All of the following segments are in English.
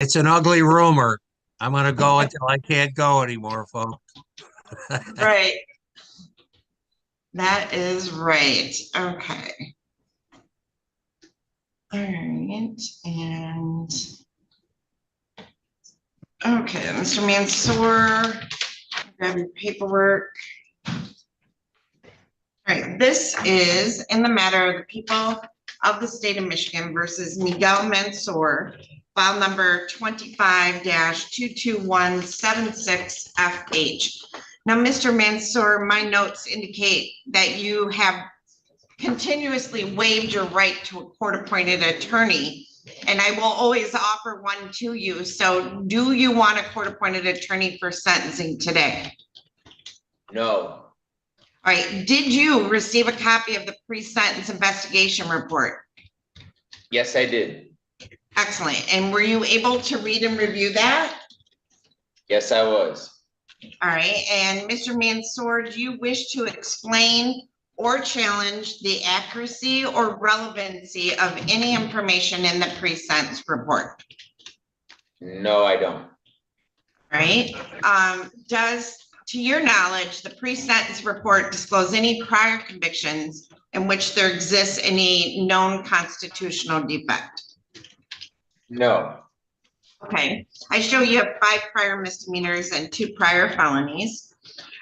It's an ugly rumor. I'm going to go until I can't go anymore, folks. Right. That is right. Okay. All right. And okay, Mr. Mansour, grab your paperwork. All right. This is in the matter of the people of the state of Michigan versus Miguel Mansour, file number 25-22176FH. Now, Mr. Mansour, my notes indicate that you have continuously waived your right to a court-appointed attorney, and I will always offer one to you. So do you want a court-appointed attorney for sentencing today? No. All right. Did you receive a copy of the pre-sentence investigation report? Yes, I did. Excellent. And were you able to read and review that? Yes, I was. All right. And Mr. Mansour, do you wish to explain or challenge the accuracy or relevancy of any information in the pre-sentence report? No, I don't. All right. Does, to your knowledge, the pre-sentence report disclose any prior convictions in which there exists any known constitutional defect? No. Okay. I show you have 5 prior misdemeanors and 2 prior felonies.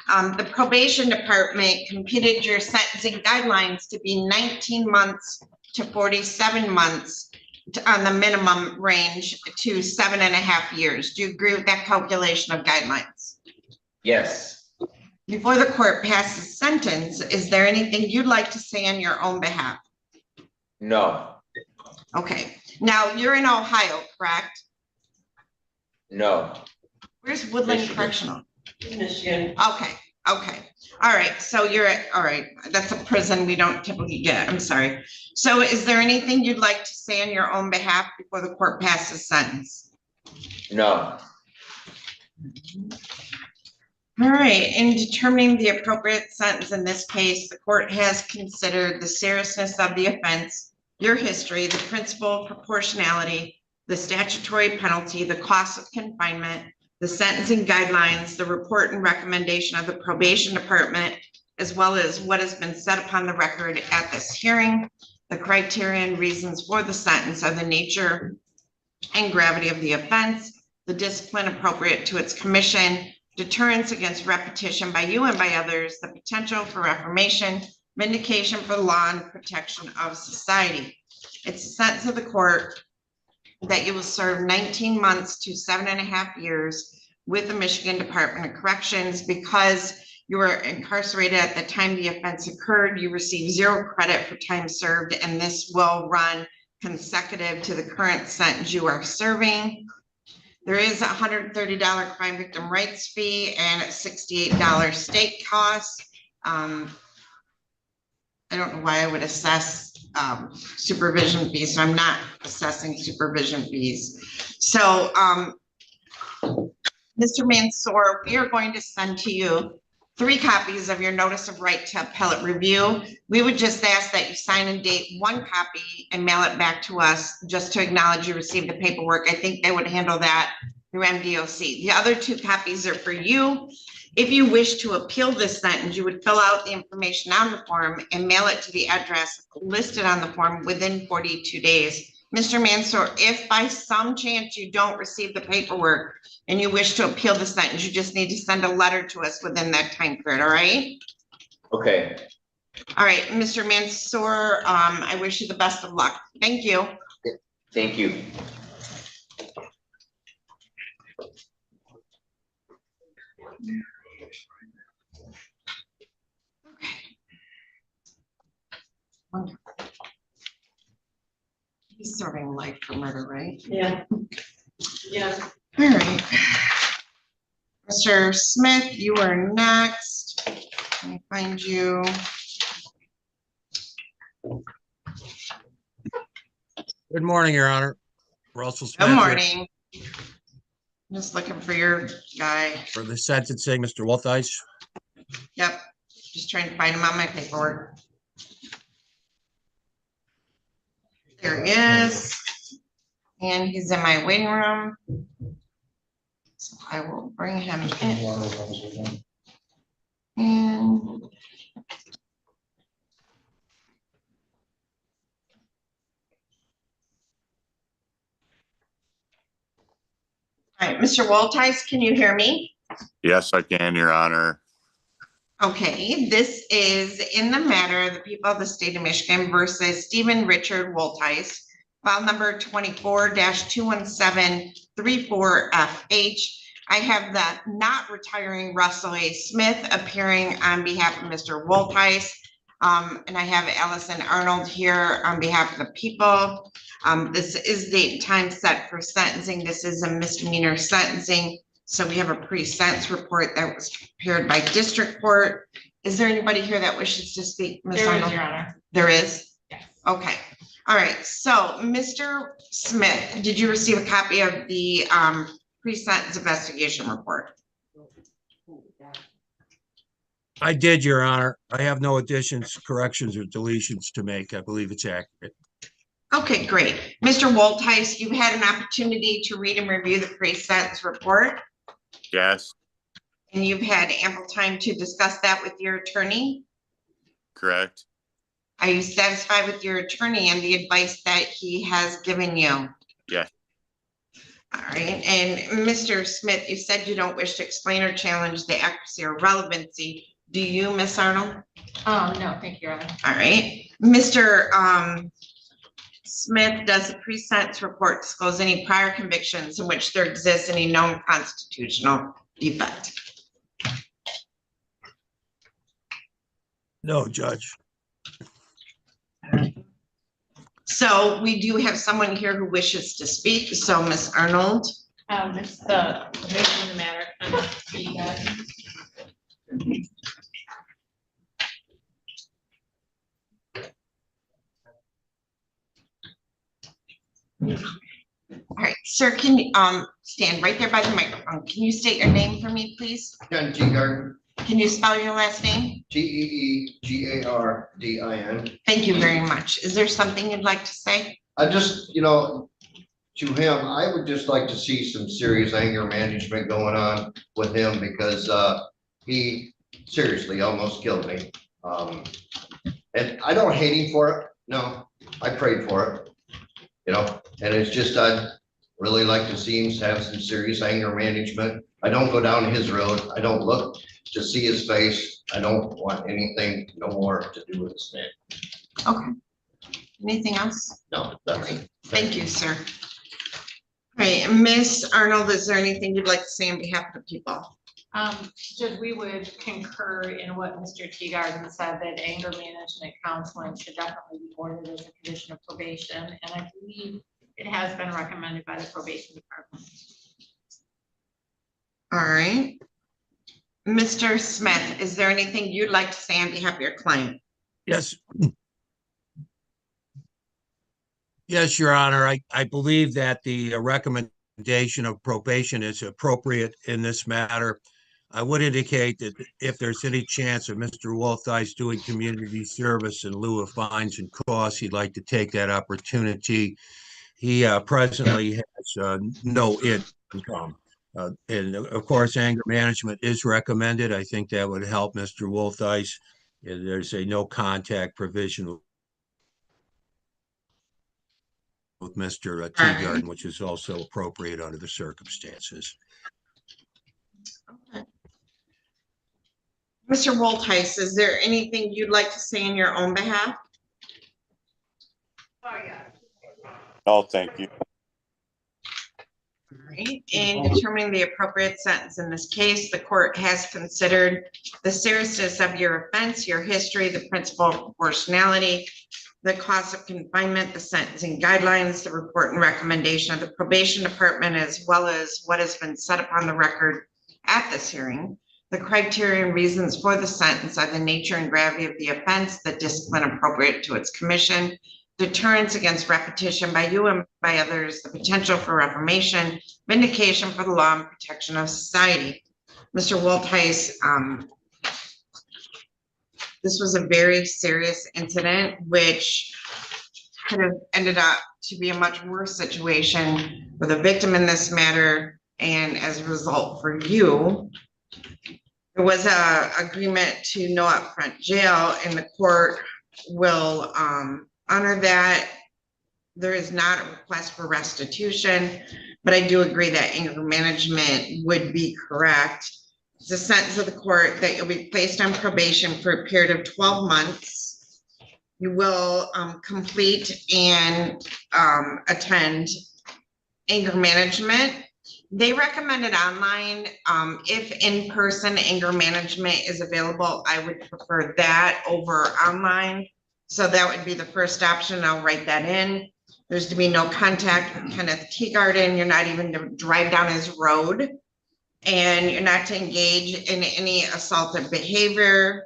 The probation department computed your sentencing guidelines to be 19 months to 47 months on the minimum range to 7.5 years. Do you agree with that calculation of guidelines? Yes. Before the court passes sentence, is there anything you'd like to say on your own behalf? No. Okay. Now, you're in Ohio, correct? No. Where's Woodland Michigan. Correctional? Michigan. Okay. Okay. All right. So you're at, all right. That's a prison we don't typically get. I'm sorry. So is there anything you'd like to say on your own behalf before the court passes sentence? No. All right. In determining the appropriate sentence in this case, the court has considered the seriousness of the offense, your history, the principle of proportionality, the statutory penalty, the cost of confinement, the sentencing guidelines, the report and recommendation of the probation department, as well as what has been said upon the record at this hearing, the criteria and reasons for the sentence are the nature and gravity of the offense, the discipline appropriate to its commission, deterrence against repetition by you and by others, the potential for reformation, vindication for the law and protection of society. It's a sentence of the court that you will serve 19 months to 7.5 years with the Michigan Department of Corrections. Because you were incarcerated at the time the offense occurred, you receive 0 credit for time served, and this will run consecutive to the current sentence you are serving. There is a $130 crime victim rights fee and a $68 state cost. I don't know why I would assess supervision fees, so I'm not assessing supervision fees. So, Mr. Mansour, we are going to send to you 3 copies of your notice of right to appellate review. We would just ask that you sign and date 1 copy and mail it back to us just to acknowledge you received the paperwork. I think they would handle that through MDOC. The other 2 copies are for you. If you wish to appeal this sentence, you would fill out the information on the form and mail it to the address listed on the form within 42 days. Mr. Mansour, if by some chance you don't receive the paperwork and you wish to appeal the sentence, you just need to send a letter to us within that time period, all right? Okay. All right, Mr. Mansour, I wish you the best of luck. Thank you. Thank you. He's serving life for murder, right? Yeah. Yeah. All right. Mr. Smith, you are next. Let me find you. Good morning, Your Honor. Russell Smith. Good morning. Just looking for your guy. For the sentencing, Mr. Woltheis. Yep. Just trying to find him on my paperwork. There he is. And he's in my waiting room. So I will bring him in. And all right, Mr. Walters, can you hear me? Yes, I can, Your Honor. Okay, this is in the matter of the people of the state of Michigan versus Stephen Richard Woltise, file number 24-21734FH. I have the not retiring Russell A. Smith appearing on behalf of Mr. Woltise. And I have Allison Arnold here on behalf of the people. This is date and time set for sentencing. This is a misdemeanor sentencing. So we have a pre-sentence report that was prepared by district court. Is there anybody here that wishes to speak? Ms. There is, Arnold? Your Honor. There is? Yes. Okay. All right. So Mr. Smith, did you receive a copy of the pre-sentence investigation report? I did, Your Honor. I have no additions, corrections, or deletions to make. I believe it's accurate. Okay, great. Mr. Woltise, you've had an opportunity to read and review the pre-sentence report, Yes, and you've had ample time to discuss that with your attorney. correct. Are you satisfied with your attorney and the advice that he has given you? Yes. All right, and Mr. Smith, you said you don't wish to explain or challenge the accuracy or relevancy. Do you, Ms. Arnold? No, thank you, Your Honor. All right, Mr. Smith, does the pre-sentence report disclose any prior convictions in which there exists any known constitutional defect? No, Judge. So we do have someone here who wishes to speak. So Ms. Arnold. It's the probation in the matter. All right, sir, can you stand right there by the microphone? Can you state your name for me, please? Ken Teagardin, Can you spell your last name? Teegardin. Thank you very much. Is there something you'd like to say? I just, to him, I would just like to see some serious anger management going on with him because he seriously almost killed me. And I don't hate him for it. No, I prayed for it, and it's just, I'd really like to see him have some serious anger management. I don't go down his road. I don't look to see his face. I don't want anything no more to do with this man. Okay. Anything else? No, that's it. Thank you, sir. All right, Ms. Arnold, is there anything you'd like to say on behalf of the people? Judge, we would concur in what Mr. Teagardin said, that anger management counseling should definitely be ordered as a condition of probation. And I believe it has been recommended by the probation department. All right. Mr. Smith, is there anything you'd like to say on behalf of your client? Yes. Yes, Your Honor. I believe that the recommendation of probation is appropriate in this matter. I would indicate that if there's any chance of Mr. Woltise doing community service in lieu of fines and costs, he'd like to take that opportunity. He presently has no income. And of course, anger management is recommended. I think that would help Mr. Woltise. There's a no contact provision with Mr. Teagardin, which is also appropriate under the circumstances. Okay. Mr. Woltise, is there anything you'd like to say in your own behalf? No, thank you. All right. In determining the appropriate sentence in this case, the court has considered the seriousness of your offense, your history, the principle of proportionality, the cost of confinement, the sentencing guidelines, the report and recommendation of the probation department, as well as what has been set upon the record at this hearing. The criteria and reasons for the sentence are the nature and gravity of the offense, the discipline appropriate to its commission, deterrence against repetition by you and by others, the potential for reformation, vindication for the law and protection of society. Mr. Woltise, this was a very serious incident, which could have ended up to be a much worse situation for the victim in this matter, and as a result for you. There was a agreement to no upfront jail, and the court will honor that. There is not a request for restitution, but I do agree that anger management would be correct. It's a sentence of the court that you'll be placed on probation for a period of 12 months. You will complete and attend anger management. They recommend it online. If in-person anger management is available, I would prefer that over online. So that would be the first option. I'll write that in. There's to be no contact with Kenneth Teagarden. You're not even to drive down his road. And you're not to engage in any assaultive behavior.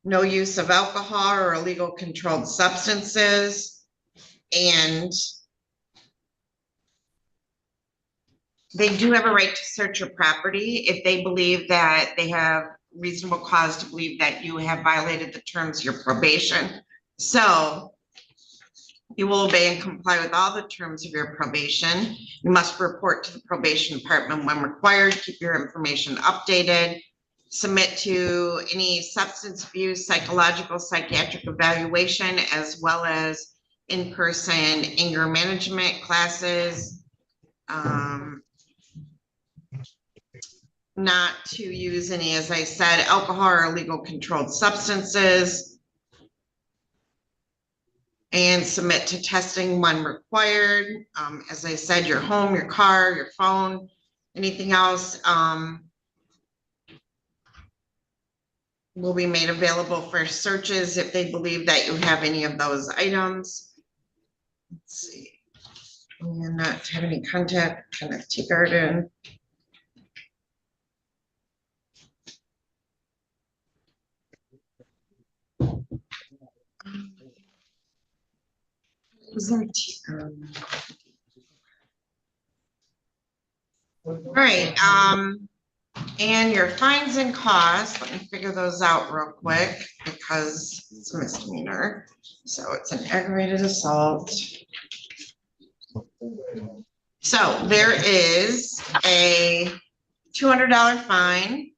No use of alcohol or illegal controlled substances. And they do have a right to search your property if they believe that they have reasonable cause to believe that you have violated the terms of your probation. So you will obey and comply with all the terms of your probation. You must report to the probation department when required, keep your information updated, submit to any substance abuse, psychological, psychiatric evaluation, as well as in-person anger management classes. Not to use any, as I said, alcohol or illegal controlled substances. And submit to testing when required. As I said, your home, your car, your phone, anything else will be made available for searches if they believe that you have any of those items. Let's see. And not have any contact, Kenneth Teagarden. All right, and your fines and costs, let me figure those out real quick because it's a misdemeanor. So it's an aggravated assault. So there is a $200 fine,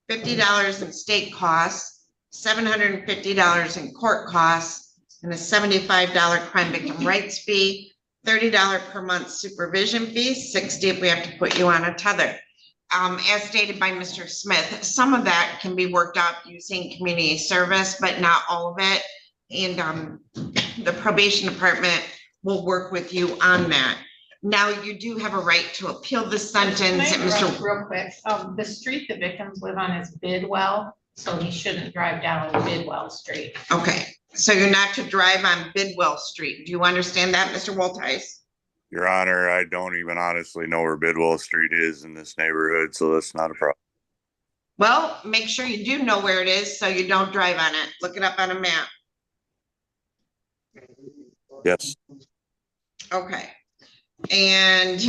$50 in state costs, $750 in court costs, and a $75 crime victim rights fee, $30 per month supervision fee, $60 if we have to put you on a tether. As stated by Mr. Smith, some of that can be worked out using community service, but not all of it. And the probation department will work with you on that. Now, you do have a right to appeal the sentence. Mr. Real quick, the street the victims live on is Bidwell, so he shouldn't drive down Bidwell Street. Okay, so you're not to drive on Bidwell Street. Do you understand that, Mr. Wolters? Your Honor, I don't even honestly know where Bidwell Street is in this neighborhood, so that's not a problem. Well, make sure you do know where it is so you don't drive on it. Look it up on a map. Yes. Okay. And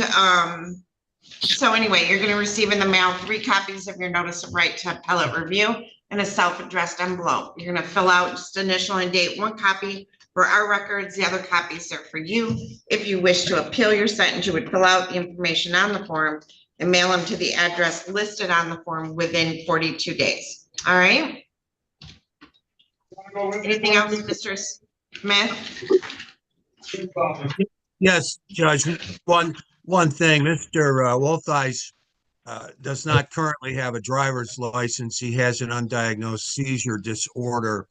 so anyway, you're going to receive in the mail 3 copies of your notice of right to appellate review and a self-addressed envelope. You're going to fill out just initial and date 1 copy for our records. The other copies are for you. If you wish to appeal your sentence, you would fill out the information on the form and mail them to the address listed on the form within 42 days. All right. Anything else, Mr. Smith? Yes, Judge, one thing, Mr. Wolters does not currently have a driver's license. He has an undiagnosed seizure disorder.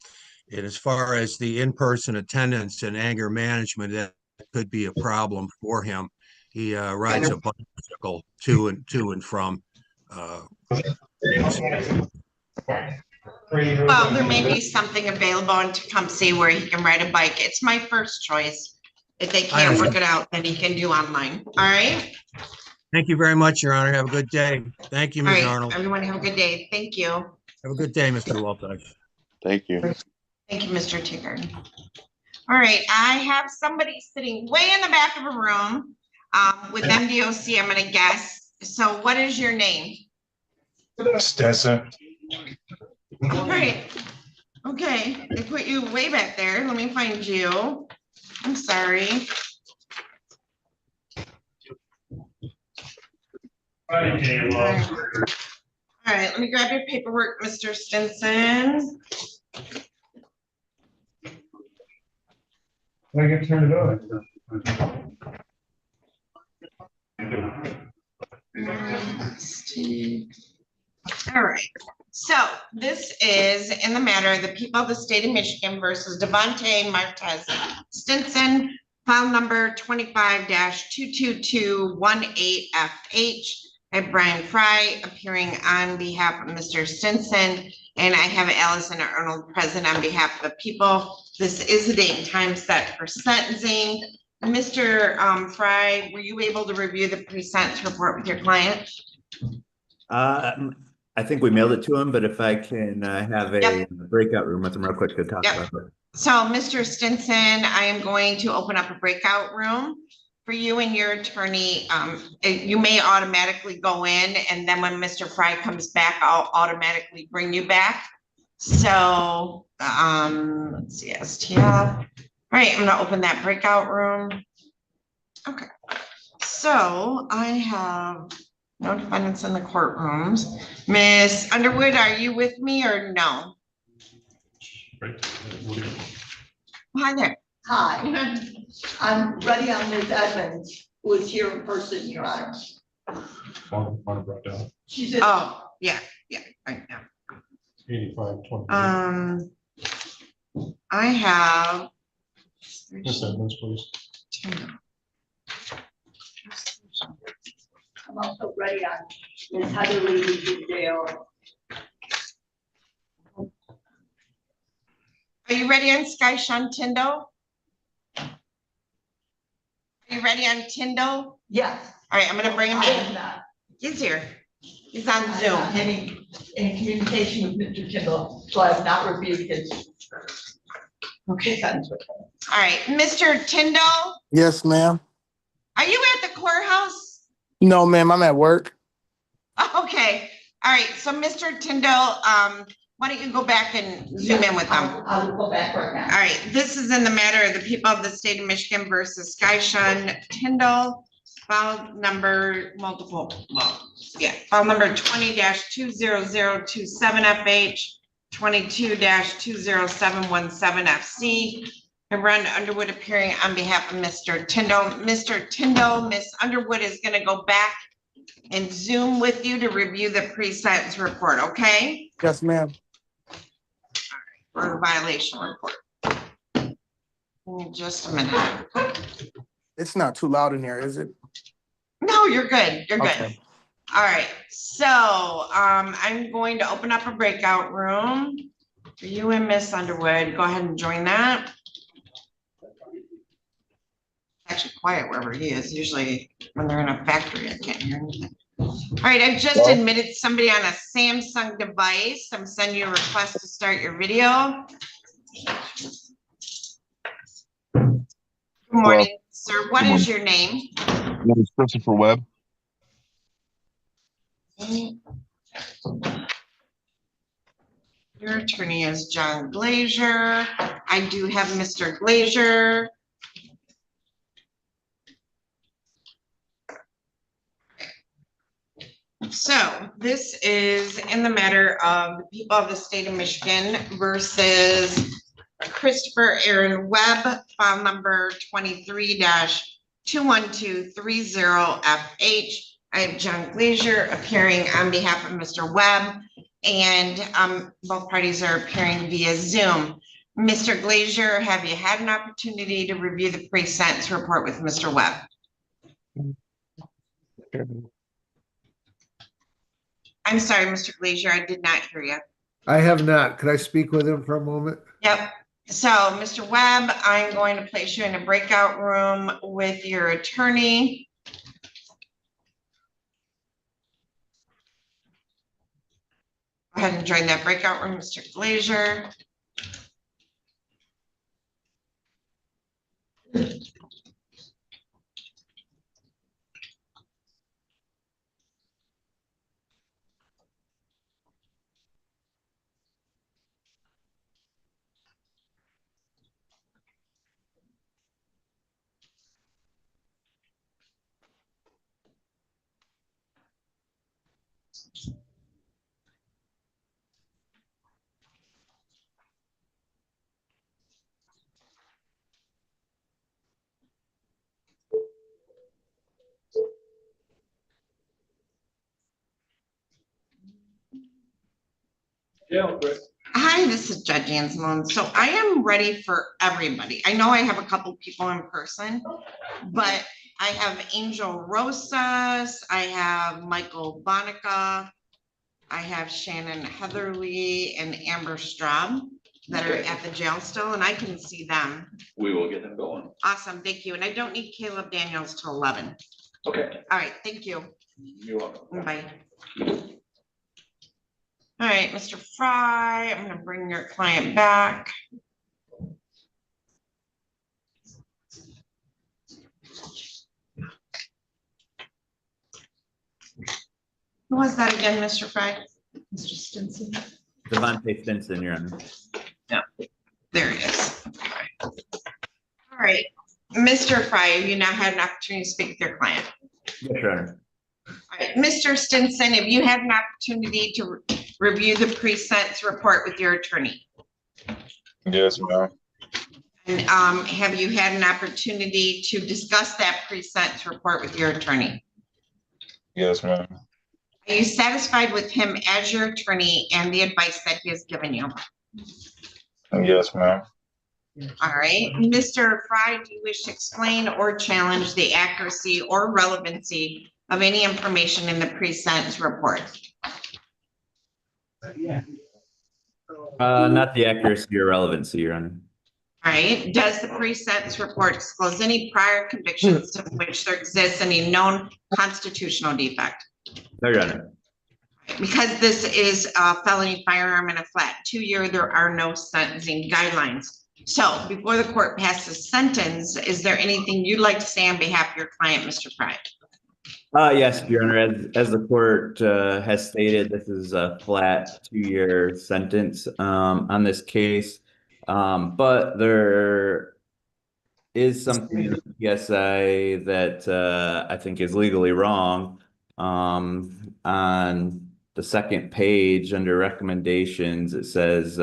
And as far as the in-person attendance and anger management, that could be a problem for him. He rides a bicycle to and from. Well, there may be something available in Tecumseh where he can ride a bike. It's my first choice. If they can't work it out, then he can do online. All right. Thank you very much, Your Honor. Have a good day. Thank you, All Ms. right, Arnold. everyone have a good day. Thank you. Have a good day, Mr. Wolters. Thank you. Thank you, Mr. Tickard. All right, I have somebody sitting way in the back of a room with MDOC, I'm gonna guess. So what is your name? Stessa. All right. Okay, they put you way back there. Let me find you. I'm sorry. All right, let me grab your paperwork, Mr. Stinson. I can turn it on. All right, so this is in the matter of the people of the state of Michigan versus Devonte Stinson, file number 25-22218FH. I have Brian Fry appearing on behalf of Mr. Stinson, and I have Allison Arnold present on behalf of the people. This is the date and time set for sentencing. Mr. Fry, were you able to review the pre-sentence report with your client? I think we mailed it to him, but if I can have a breakout room with him real quick to talk about it. So, Mr. Stinson, I am going to open up a breakout room for you and your attorney. You may automatically go in, and then when Mr. Fry comes back, I'll automatically bring you back. So, let's see, STL. All right, I'm gonna open that breakout room. Okay, so I have no defendants in the courtrooms. Miss Underwood, are you with me or no? Hi there. Hi, I'm ready on Ms. Edmonds, who is here in person, Your Honor. She's in. Oh, yeah, right now. 85-20. I have. Miss Edmonds, please. I'm also ready on Ms. Heatherly, who's in jail. Are you ready on Skyshan Tindle? Are you ready on Tindle? Yes. All right, I'm gonna bring him I am in. not. He's here. He's on I'm Zoom. not in communication with Mr. Tindle, so I have not reviewed his. Okay. Sentence report. All right, Mr. Tindle, Yes, ma'am. are you at the courthouse? No, ma'am, I'm at work. Okay, all right, so Mr. Tindle, why don't you go back and zoom in with them? I will go back right now. All right, this is in the matter of the people of the state of Michigan versus Skyshan Tindle, file number file number 20-20027FH, 22-20717FC. And Ron Underwood appearing on behalf of Mr. Tindle. Mr. Tindle, Miss Underwood is gonna go back and Zoom with you to review the pre-sentence report, okay? Yes, ma'am. For the violation report. In just a minute. It's not too loud in here, is it? No, you're good. You're good. Okay. All right. So I'm going to open up a breakout room for you and Miss Underwood. Go ahead and join that. Actually quiet wherever he is. Usually when they're in a factory, I can't hear anything. All right, I've just admitted somebody on a Samsung device. I'm sending you a request to start your video. Good morning, sir. What is your name? My name is Christopher Webb. Your attorney is John Glazier. I do have Mr. Glazier. So this is in the matter of the people of the state of Michigan versus Christopher Aaron Webb, file number 23-21230FH. I have John Glazier appearing on behalf of Mr. Webb, and both parties are appearing via Zoom. Mr. Glazier, have you had an opportunity to review the pre-sentence report with Mr. Webb? I'm sorry, Mr. Glazier, I did not hear you. I have not. Could I speak with him for a moment? Yep. So, Mr. Webb, I'm going to place you in a breakout room with your attorney. Go ahead and join that breakout room, Mr. Glazier. Hi, this is Judge Anselone. So I am ready for everybody. I know I have a couple people in person, but I have Angel Rosas, I have Michael Bonica, I have Shannon Heatherly and Amber Straub that are at the jail still, and I can see them. We will get them going. Awesome, thank you. And I don't need Caleb Daniels till 11. Okay. All right, thank you. You're welcome. Bye. All right, Mr. Fry, I'm gonna bring your client back. Who was that again, Mr. Fry? Mr. Stinson. Devonte Stinson, Your Honor. Yeah, there it is. All right, Mr. Fry, you now had an opportunity to speak with your client. Yes, Your Honor. All right, Mr. Stinson, have you had an opportunity to review the pre-sentence report with your attorney? Yes, ma'am. And have you had an opportunity to discuss that pre-sentence report with your attorney? Yes, ma'am. Are you satisfied with him as your attorney and the advice that he has given you? Yes, ma'am. All right, Mr. Fry, do you wish to explain or challenge the accuracy or relevancy of any information in the pre-sentence report? Not the accuracy or relevancy, Your Honor. All right, does the pre-sentence report disclose any prior convictions of which there exists any known constitutional defect? No, Your Honor. Because this is a felony firearm and a flat 2-year, there are no sentencing guidelines. So before the court passes sentence, is there anything you'd like to say on behalf of your client, Mr. Fry? Yes, Your Honor. As the court has stated, this is a flat 2-year sentence on this case. But there is something in the PSI that I think is legally wrong. On the second page under recommendations, it says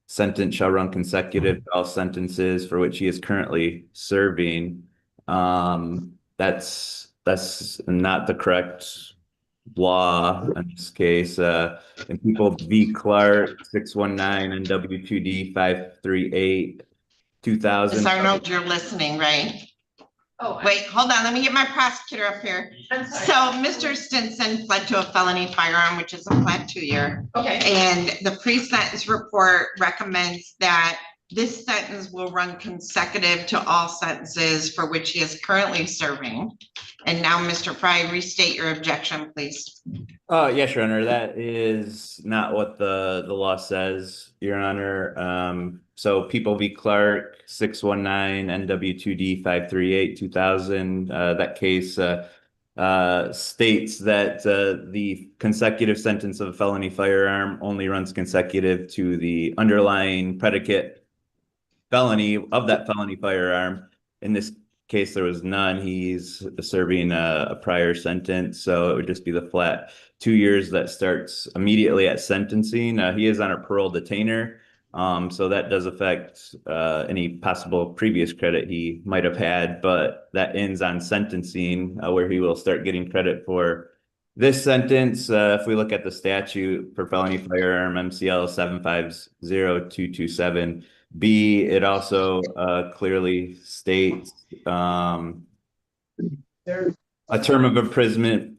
sentence shall run consecutive to all sentences for which he is currently serving. That's not the correct law in this case. In People v. Clark 619 and W2D 538 2000. Ms. Arnold, you're listening, right? Oh, Wait, hold on. Let me get my prosecutor up here. I'm sorry. So Mr. Stinson pled to a felony firearm, which is a flat 2-year. Okay. And the pre-sentence report recommends that this sentence will run consecutive to all sentences for which he is currently serving. And now, Mr. Fry, restate your objection, please. Yes, Your Honor. That is not what the law says, Your Honor. So People v. Clark 619 NW2D 538 2000. That case states that the consecutive sentence of a felony firearm only runs consecutive to the underlying predicate felony of that felony firearm. In this case, there was none. He's serving a prior sentence, so it would just be the flat 2 years that starts immediately at sentencing. He is on a parole detainer, so that does affect any possible previous credit he might have had, but that ends on sentencing, where he will start getting credit for this sentence. If we look at the statute for felony firearm, MCL 750227B, it also clearly states a term of imprisonment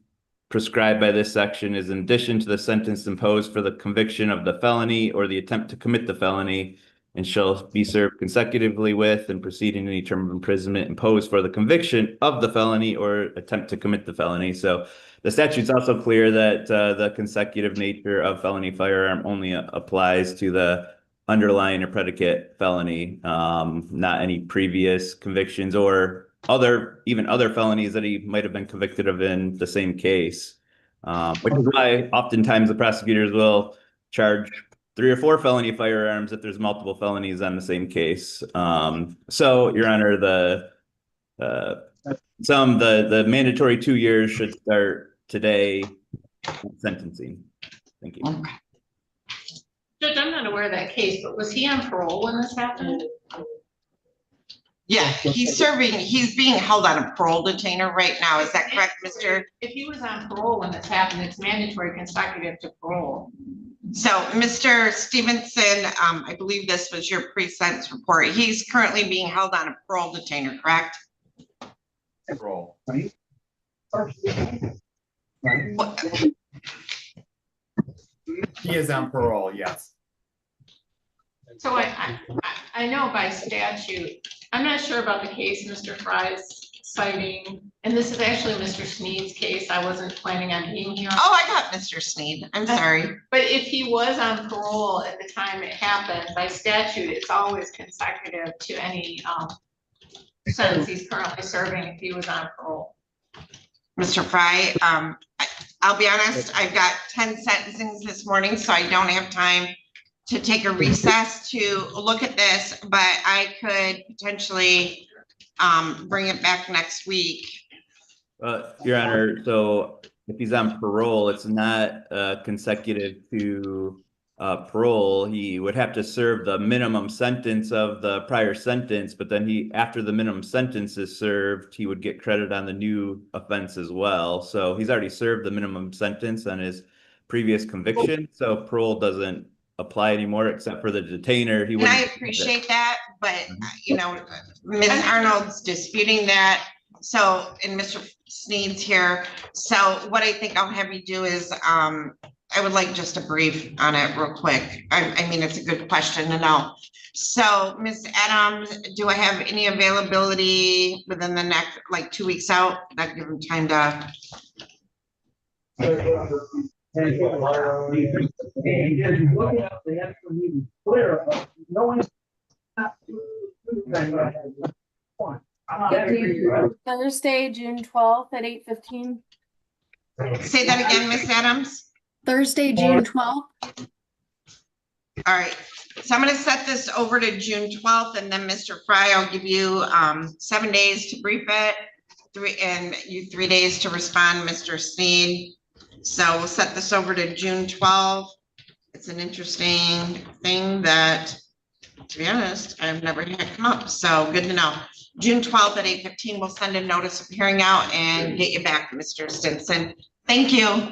prescribed by this section is in addition to the sentence imposed for the conviction of the felony or the attempt to commit the felony, and shall be served consecutively with and preceding any term of imprisonment imposed for the conviction of the felony or attempt to commit the felony. So the statute's also clear that the consecutive nature of felony firearm only applies to the underlying or predicate felony, not any previous convictions or even other felonies that he might have been convicted of in the same case, which is why oftentimes the prosecutors will charge 3 or 4 felony firearms if there's multiple felonies on the same case. So, Your Honor, the mandatory 2 years should start today sentencing. Thank you. Judge, I'm not aware of that case, but was he on parole when this happened? Yeah, he's being held on a parole detainer right now. Is that correct, Mr.? If he was on parole when this happened, it's mandatory consecutive to parole. So, Mr. Stevenson, I believe this was your pre-sentence report. He's currently being held on a parole detainer, correct? Roll. What- He is on parole, yes. So I know by statute, I'm not sure about the case Mr. Fry's citing, and this is actually Mr. Sneed's case. I wasn't planning on being here. Oh, I got Mr. Sneed. I'm sorry. But if he was on parole at the time it happened, by statute, it's always consecutive to any sentence he's currently serving if he was on parole. Mr. Fry, I'll be honest, I've got 10 sentencings this morning, so I don't have time to take a recess to look at this, but I could potentially bring it back next week. Your Honor, so if he's on parole, it's not consecutive to parole. He would have to serve the minimum sentence of the prior sentence, but then after the minimum sentence is served, he would get credit on the new offense as well. So he's already served the minimum sentence on his previous conviction, so parole doesn't apply anymore except for the detainer. And I appreciate that, but you know, Ms. Arnold's disputing that. So, and Mr. Sneed's here. So what I think I'll have you do is, I would like just a brief on it real quick. I mean, it's a good question to know. So, Ms. Adams, do I have any availability within the next, like 2 weeks out? That give them time to. Thursday, June 12th at 8:15. Say that again, Ms. Adams. Thursday, June 12th. All right, so I'm gonna set this over to June 12th, and then Mr. Fry, I'll give you 7 days to brief it, 3 days to respond, Mr. Sneed. So we'll set this over to June 12th. It's an interesting thing that, to be honest, I've never had come up, so good to know. June 12th at 8:15, we'll send a notice of hearing out and get you back, Mr. Stinson. Thank you.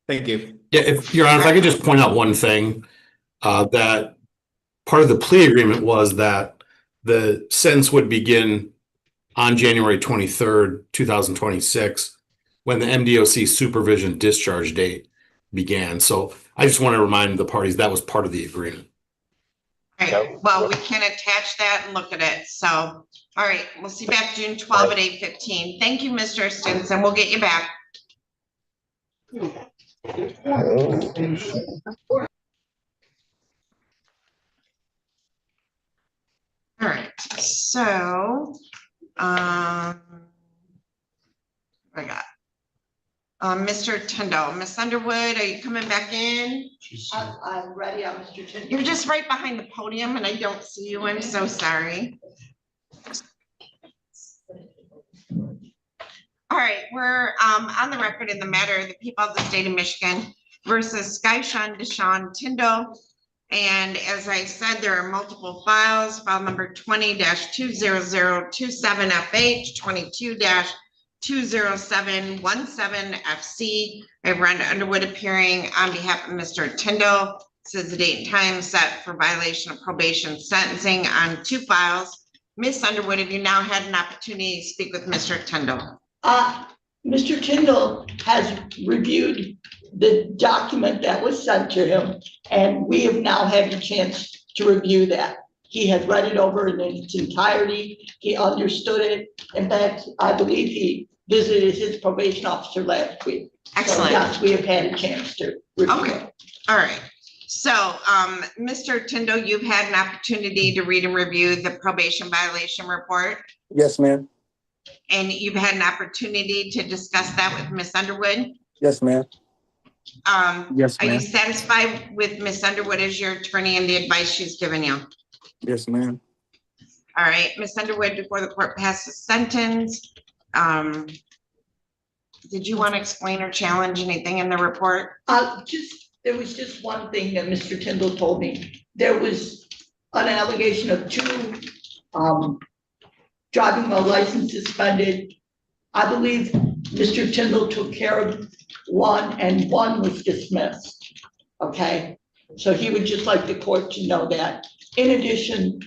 Thank you. Yeah, if Your Honor, if I could just point out one thing, that part of the plea agreement was that the sentence would begin on January 23rd, 2026, when the MDOC supervision discharge date began. So I just want to remind the parties that was part of the agreement. All right, well, we can attach that and look at it. So, all right, we'll see you back June 12th at 8:15. Thank you, Mr. Stinson. We'll get you back. All right, so, I got Mr. Tindle. Miss Underwood, are you coming back in? I'm ready, Mr. Tindle. You're just right behind the podium and I don't see you. I'm so sorry. All right, we're on the record in the matter of the people of the state of Michigan versus Skyshan Tindle. And as I said, there are multiple files, file number 20-20027FH, 22-20717FC. I have Rhonda Underwood appearing on behalf of Mr. Tindle. This is the date and time set for violation of probation sentencing on 2 files. Miss Underwood, have you now had an opportunity to speak with Mr. Tindle? Mr. Tindle has reviewed the document that was sent to him, and we have now had a chance to review that. He has read it over in its entirety. He understood it. In fact, I believe he visited his probation officer last week. Excellent. So yes, we have had a chance to review Okay. it. All right. So, Mr. Tindle, you've had an opportunity to read and review the probation violation report, Yes, ma'am. and you've had an opportunity to discuss that with Miss Underwood. Yes, ma'am. Yes, Are you ma'am. satisfied with Miss Underwood as your attorney and the advice she's given you? Yes, ma'am. All right, Miss Underwood, before the court passes sentence, did you want to explain or challenge anything in the report? There was just one thing that Mr. Tindle told me. There was an allegation of 2 driving while license suspended. I believe Mr. Tindle took care of one and one was dismissed. Okay, so he would just like the court to know that. In addition,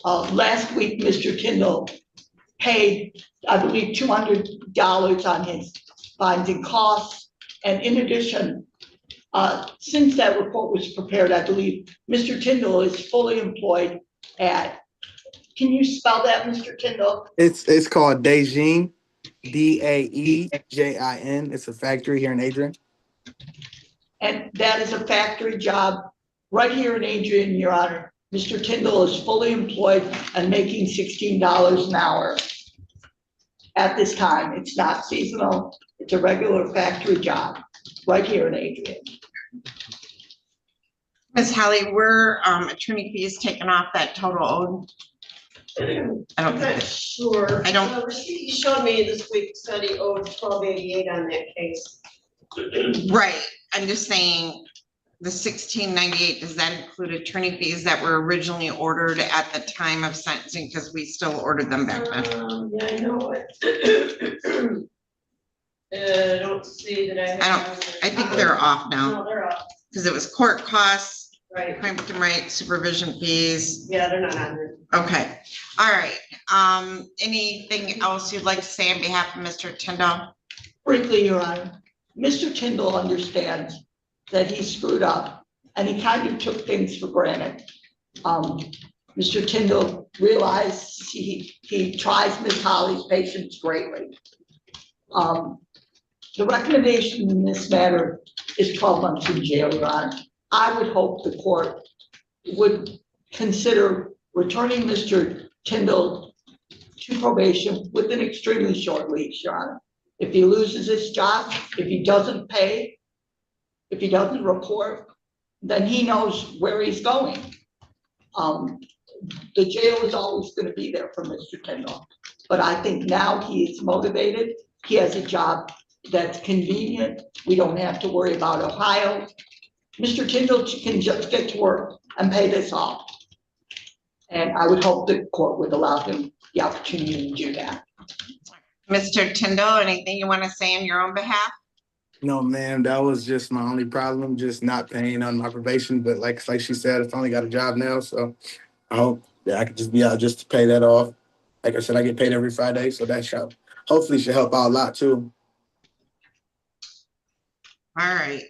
last week, Mr. Tindle paid, I believe, $200 on his fines and costs. And in addition, since that report was prepared, I believe Mr. Tindle is fully employed at, can you spell that, Mr. Tindle? It's called Daejin, Daejin. It's a factory here in Adrian. And that is a factory job right here in Adrian, Your Honor. Mr. Tindle is fully employed and making $16 an hour at this time. It's not seasonal. It's a regular factory job right here in Adrian. Ms. Holly, were attorney fees taken off that total owed? I'm not sure. I don't. He showed me this week, said he owed $12.88 on that case. Right, I'm just saying, the $16.98, does that include attorney fees that were originally ordered at the time of sentencing, because we still ordered them back then? Yeah, I know it. I don't see that I think they're off now. No, they're off. Because it was court costs, Right. crime victim rights, supervision fees. Yeah, they're not on there. Okay, all right. Anything else you'd like to say on behalf of Mr. Tindle? Briefly, Your Honor, Mr. Tindle understands that he screwed up and he kind of took things for granted. Mr. Tindle realized he tries Ms. Holly's patience greatly. The recommendation in this matter is 12 months in jail, Your Honor. I would hope the court would consider returning Mr. Tindle to probation with an extremely short leash, Your Honor. If he loses his job, if he doesn't pay, if he doesn't report, then he knows where he's going. The jail is always going to be there for Mr. Tindle, but I think now he is motivated. He has a job that's convenient. We don't have to worry about Ohio. Mr. Tindle can just get to work and pay this off. And I would hope the court would allow him the opportunity to do that. Mr. Tindle, anything you want to say on your own behalf? No, ma'am, that was just my only problem, just not paying on my probation. But like she said, I finally got a job now, so I hope that I could just be out just to pay that off. Like I said, I get paid every Friday, so that should hopefully help out a lot too. All right.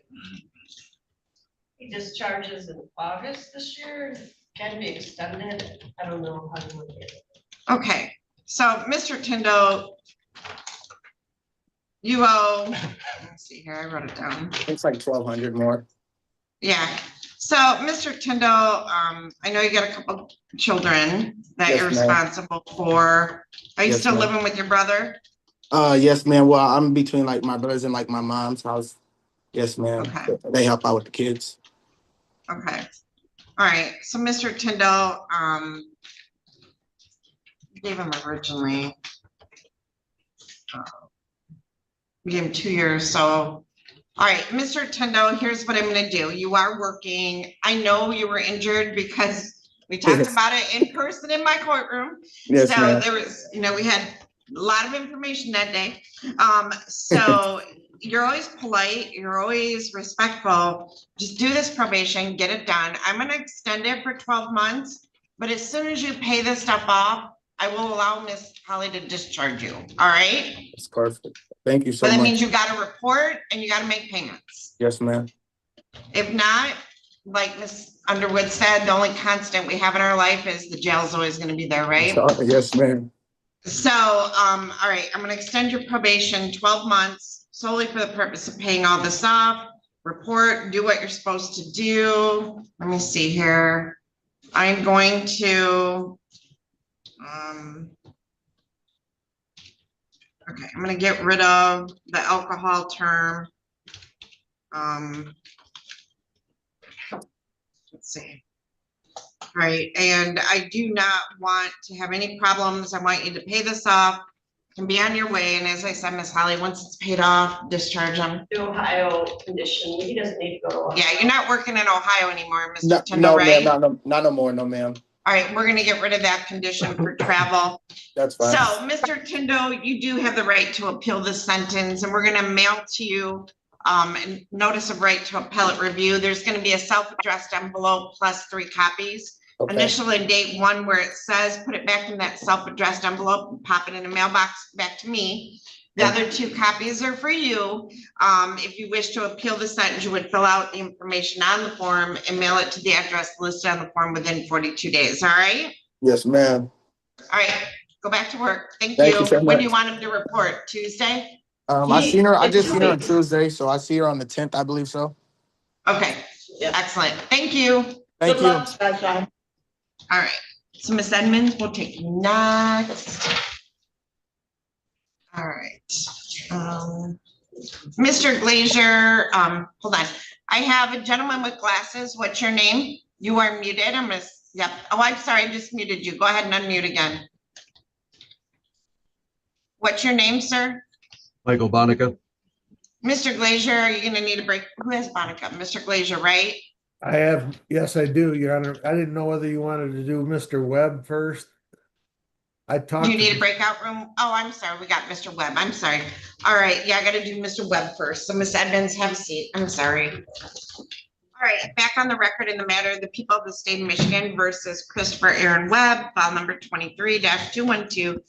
He discharges in August this year. Can be extended. I don't know how to look at it. Okay, so Mr. Tindle, you owe, let's see here, I wrote it down. It's like 1,200 more. Yeah, so Mr. Tindle, I know you got a couple children that Yes, you're ma'am. responsible for. Are you Yes, still ma'am. living with your brother? Yes, ma'am. Well, I'm between like my brothers and like my mom's house. Yes, ma'am. Okay. They help out with the kids. Okay, all right, so Mr. Tindle, you gave him originally, we gave him 2 years, so, all right, Mr. Tindle, here's what I'm gonna do. You are working, I know you were injured because we talked Yes. about it in person in my courtroom. Yes, So ma'am. there was, we had a lot of information that day. So you're always polite, you're always respectful. Just do this probation, get it done. I'm gonna extend it for 12 months, but as soon as you pay this stuff off, I will allow Miss Holly to discharge you, all right? It's perfect. Thank you so But that much. means you gotta report and you gotta make payments. Yes, ma'am. If not, like Miss Underwood said, the only constant we have in our life is the jail's always gonna be there, right? Yes, ma'am. So, all right, I'm gonna extend your probation 12 months solely for the purpose of paying all this off. Report, do what you're supposed to do. Let me see here. I'm going to, okay, I'm gonna get rid of the alcohol term. Let's see. All right, and I do not want to have any problems. I want you to pay this off and be on your way. And as I said, Miss Holly, once it's paid off, discharge them. The Ohio condition, he doesn't need to go to Ohio. Yeah, you're not working in Ohio anymore, Mr. No, Tindle, no, right? ma'am, not no more, no, ma'am. All right, we're gonna get rid of that condition for travel. That's fine. So, Mr. Tindle, you do have the right to appeal this sentence, and we're gonna mail to you and notice of right to appellate review. There's going to be a self-addressed envelope plus 3 copies. Okay. Initial and date 1 where it says, put it back in that self-addressed envelope and pop it in a mailbox back to me. The other 2 copies are for you. If you wish to appeal the sentence, you would fill out the information on the form and mail it to the address listed on the form within 42 days. All right? Yes, ma'am. All right, go back to work. Thank Thank you. you so When do much. you want him to report? Tuesday? I just seen her on Tuesday, so I see her on the 10th, I believe so. Okay, excellent. Thank you. Thank Good you. luck, Skyshan. All right, so Ms. Edmonds, we'll take you next. All right. Mr. Glazier, hold on. I have a gentleman with glasses. What's your name? You are muted. Yep. Oh, I'm sorry. I just muted you. Go ahead and unmute again. What's your name, sir? Michael Bonica. Mr. Glazier, are you gonna need a break? Who has Bonica? Mr. Glazier, right? I have, yes, I do, Your Honor. I didn't know whether you wanted to do Mr. Webb first. I talked. Do you need a breakout room? Oh, I'm sorry. We got Mr. Webb. I'm sorry. All right. Yeah, I gotta do Mr. Webb first. So Ms. Edmonds, have a seat. I'm sorry. All right, back on the record in the matter of the people of the state of Michigan versus Christopher Aaron Webb, file number 23-21230FH.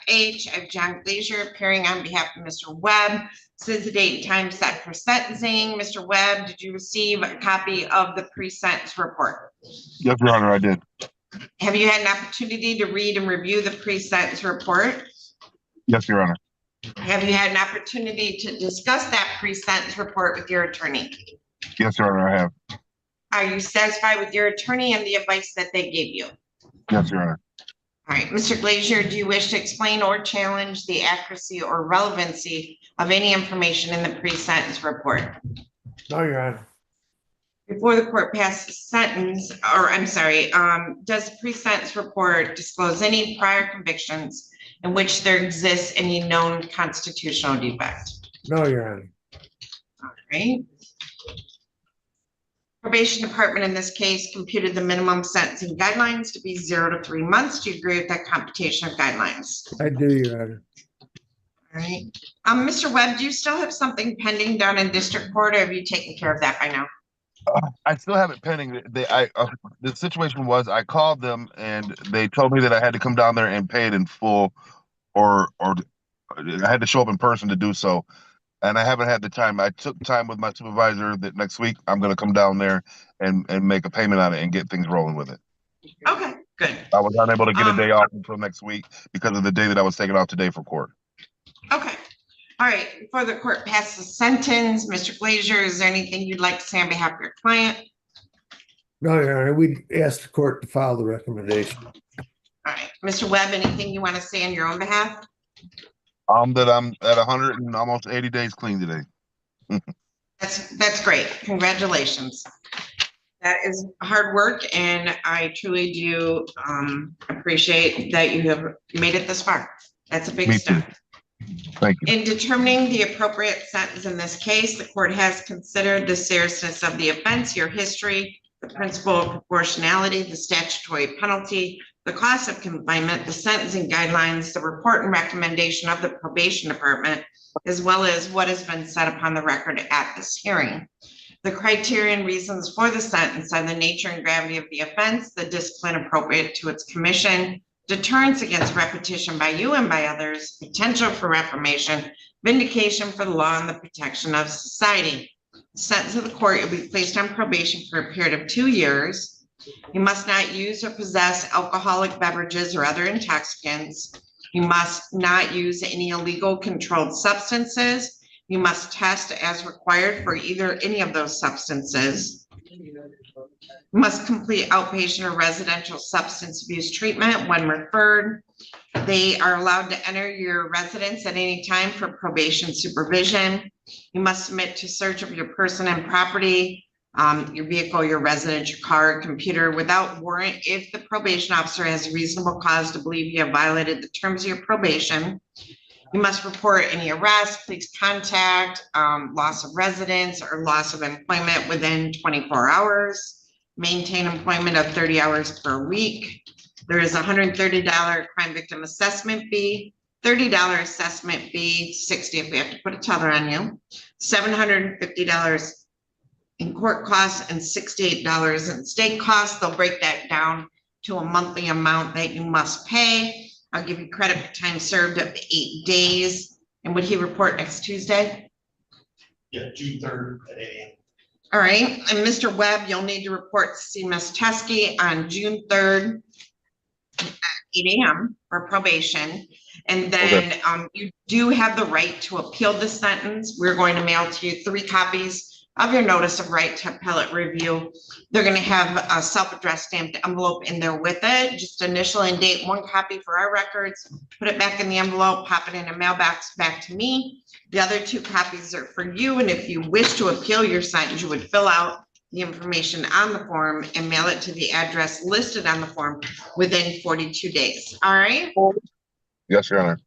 I have John Glazier appearing on behalf of Mr. Webb. Since the date and time set for sentencing, Mr. Webb, did you receive a copy of the pre-sentence report? Yes, Your Honor, I did. Have you had an opportunity to read and review the pre-sentence report? Yes, Your Honor. Have you had an opportunity to discuss that pre-sentence report with your attorney? Yes, Your Honor, I have. Are you satisfied with your attorney and the advice that they gave you? Yes, Your Honor. All right, Mr. Glazier, do you wish to explain or challenge the accuracy or relevancy of any information in the pre-sentence report? No, Your Honor. Before the court passes sentence, or I'm sorry, does the pre-sentence report disclose any prior convictions in which there exists any known constitutional defect? No, Your Honor. All right. Probation Department in this case computed the minimum sentencing guidelines to be 0 to 3 months. Do you agree with that computation of guidelines? I do, Your Honor. All right. Mr. Webb, do you still have something pending down in district court, or have you taken care of that by now? I still have it pending. The situation was I called them and they told me that I had to come down there and pay it in full, or I had to show up in person to do so. And I haven't had the time. I took time with my supervisor that next week I'm going to come down there and make a payment on it and get things rolling with it. Okay, good. I was unable to get a day off until next week because of the day that I was taking off today for court. Okay. All right. Before the court passes sentence, Mr. Glazier, is there anything you'd like to say on behalf of your client? No, Your Honor. We asked the court to file the recommendation. All right. Mr. Webb, anything you want to say on your own behalf? That I'm at 100 and almost 80 days clean today. That's great. Congratulations. That is hard work, and I truly do appreciate that you have made it this far. That's a big step. Thank you. In determining the appropriate sentence in this case, the court has considered the seriousness of the offense, your history, the principle of proportionality, the statutory penalty, the cost of confinement, the sentencing guidelines, the report and recommendation of the probation department, as well as what has been said upon the record at this hearing. The criteria and reasons for the sentence are the nature and gravity of the offense, the discipline appropriate to its commission, deterrence against repetition by you and by others, potential for reformation, vindication for the law, and the protection of society. The sentence of the court will be placed on probation for a period of 2 years. You must not use or possess alcoholic beverages or other intoxicants. You must not use any illegal controlled substances. You must test as required for any of those substances. You must complete outpatient or residential substance abuse treatment when referred. They are allowed to enter your residence at any time for probation supervision. You must submit to search of your person and property, your vehicle, your residence, your car, computer without warrant if the probation officer has reasonable cause to believe you have violated the terms of your probation. You must report any arrest, police contact, loss of residence, or loss of employment within 24 hours. Maintain employment of 30 hours per week. There is a $130 crime victim assessment fee. $30 assessment fee, 60 if we have to put a tether on you, $750 in court costs and $68 in state costs. They'll break that down to a monthly amount that you must pay. I'll give you credit for time served up to 8 days. And would he report next Tuesday? Yeah, June 3rd at 8 a.m. All right, and Mr. Webb, you'll need to report to see Ms. Teskey on June 3rd at 8 a.m. for probation. And then you do have the right to appeal the sentence. We're going to mail to you 3 copies of your notice of right to appellate review. They're going to have a self-addressed stamped envelope in there with it. Just initial and date 1 copy for our records, put it back in the envelope, pop it in a mailbox back to me. The other 2 copies are for you. And if you wish to appeal your sentence, you would fill out the information on the form and mail it to the address listed on the form within 42 days. All right. Yes, Your Honor.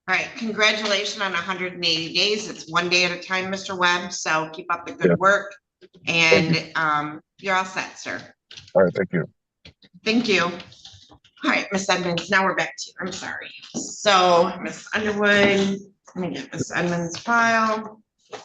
All right, congratulations on 180 days. It's 1 day at a time, Mr. Webb. So keep up the good work. And you're all set, sir. All right, thank you. Thank you. All right, Miss Edmonds, now we're back to you. I'm sorry. So Miss Underwood, let me get Miss Edmonds' file. All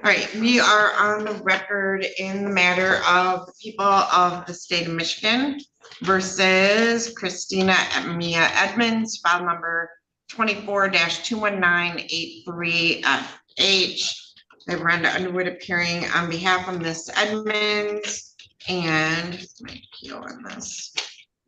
right, we are on the record in the matter of the people of the state of Michigan versus Christina Edmonds, file number 24-21983H. I have Brenda Underwood appearing on behalf of Miss Edmonds and my PO on this.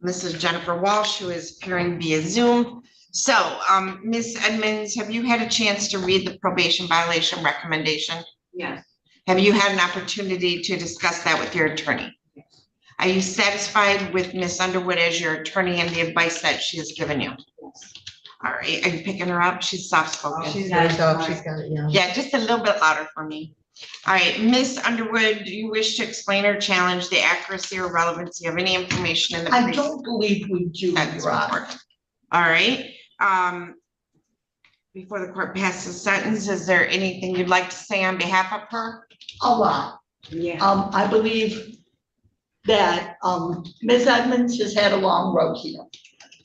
Mrs. Jennifer Walsh, who is appearing via Zoom. So, Miss Edmonds, have you had a chance to read the probation violation recommendation? Yes. Have you had an opportunity to discuss that with your attorney? Yes. Are you satisfied with Miss Underwood as your attorney and the advice that she has given you? Yes. All right, are you picking her up? She's soft spoken. She's got it, yeah. Yeah, just a little bit louder for me. All right, Miss Underwood, do you wish to explain or challenge the accuracy or relevancy of any information in the? I don't believe we do, That's Your Honor. important. All right. Before the court passes sentence, is there anything you'd like to say on behalf of her? A lot. Yeah. I believe that, Ms. Edmonds has had a long road here.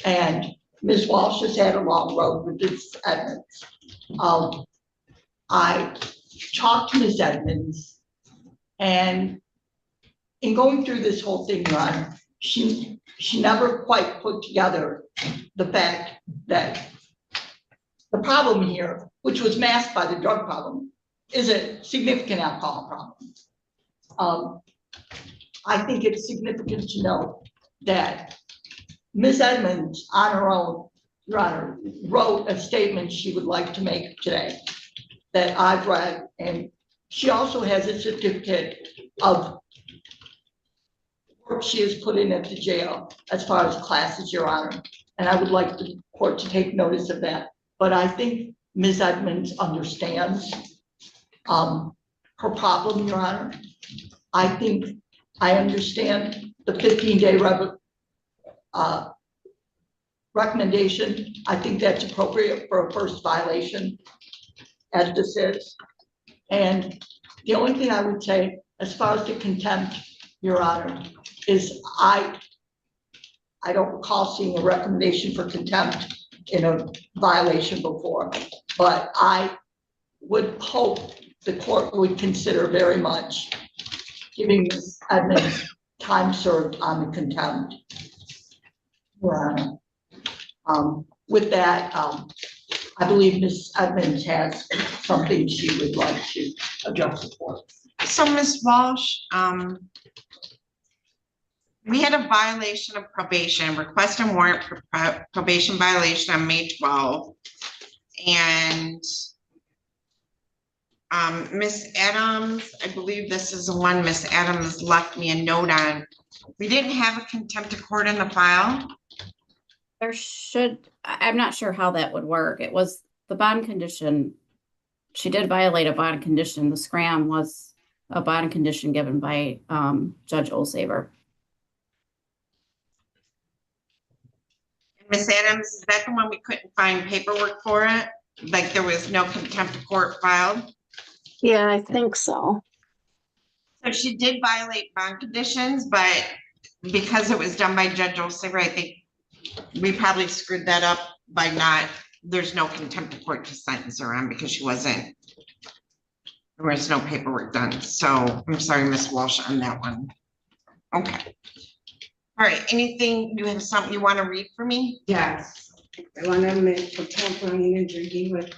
And Ms. Walsh has had a long road with Ms. Edmonds. I talked to Ms. Edmonds, and in going through this whole thing, Your Honor, she never quite put together the fact that the problem here, which was masked by the drug problem, is a significant alcohol problem. I think it's significant to know that Ms. Edmonds, on her own, Your Honor, wrote a statement she would like to make today that I've read, and she also has a certificate of work she has put in at the jail as far as classes, Your Honor, and I would like the court to take notice of that. But I think Ms. Edmonds understands her problem, Your Honor. I think I understand the 15-day recommendation. I think that's appropriate for a first violation, as this is. And the only thing I would say, as far as the contempt, Your Honor, is I don't recall seeing a recommendation for contempt in a violation before, but I would hope the court would consider very much giving Ms. Edmonds time served on the contempt. Your Honor. With that, I believe Ms. Edmonds has something she would like to address the court. So Ms. Walsh, we had a violation of probation, request and warrant for probation violation on May 12th. And Ms. Adams, I believe this is the one Ms. Adams left me a note on. We didn't have a contempt of court in the file. There should, I'm not sure how that would work. It was the bond condition. She did violate a bond condition. The scram was a bond condition given by Judge Olsaver. Ms. Adams, is that the one we couldn't find paperwork for it? Like there was no contempt of court filed? Yeah, I think so. So she did violate bond conditions, but because it was done by Judge Olsaver, I think we probably screwed that up by not, there's no contempt of court to sentence her on because she wasn't, there was no paperwork done. So I'm sorry, Ms. Walsh, on that one. Okay. All right, anything, you have something you want to read for me? Yes, I want to admit for tampering and drinking with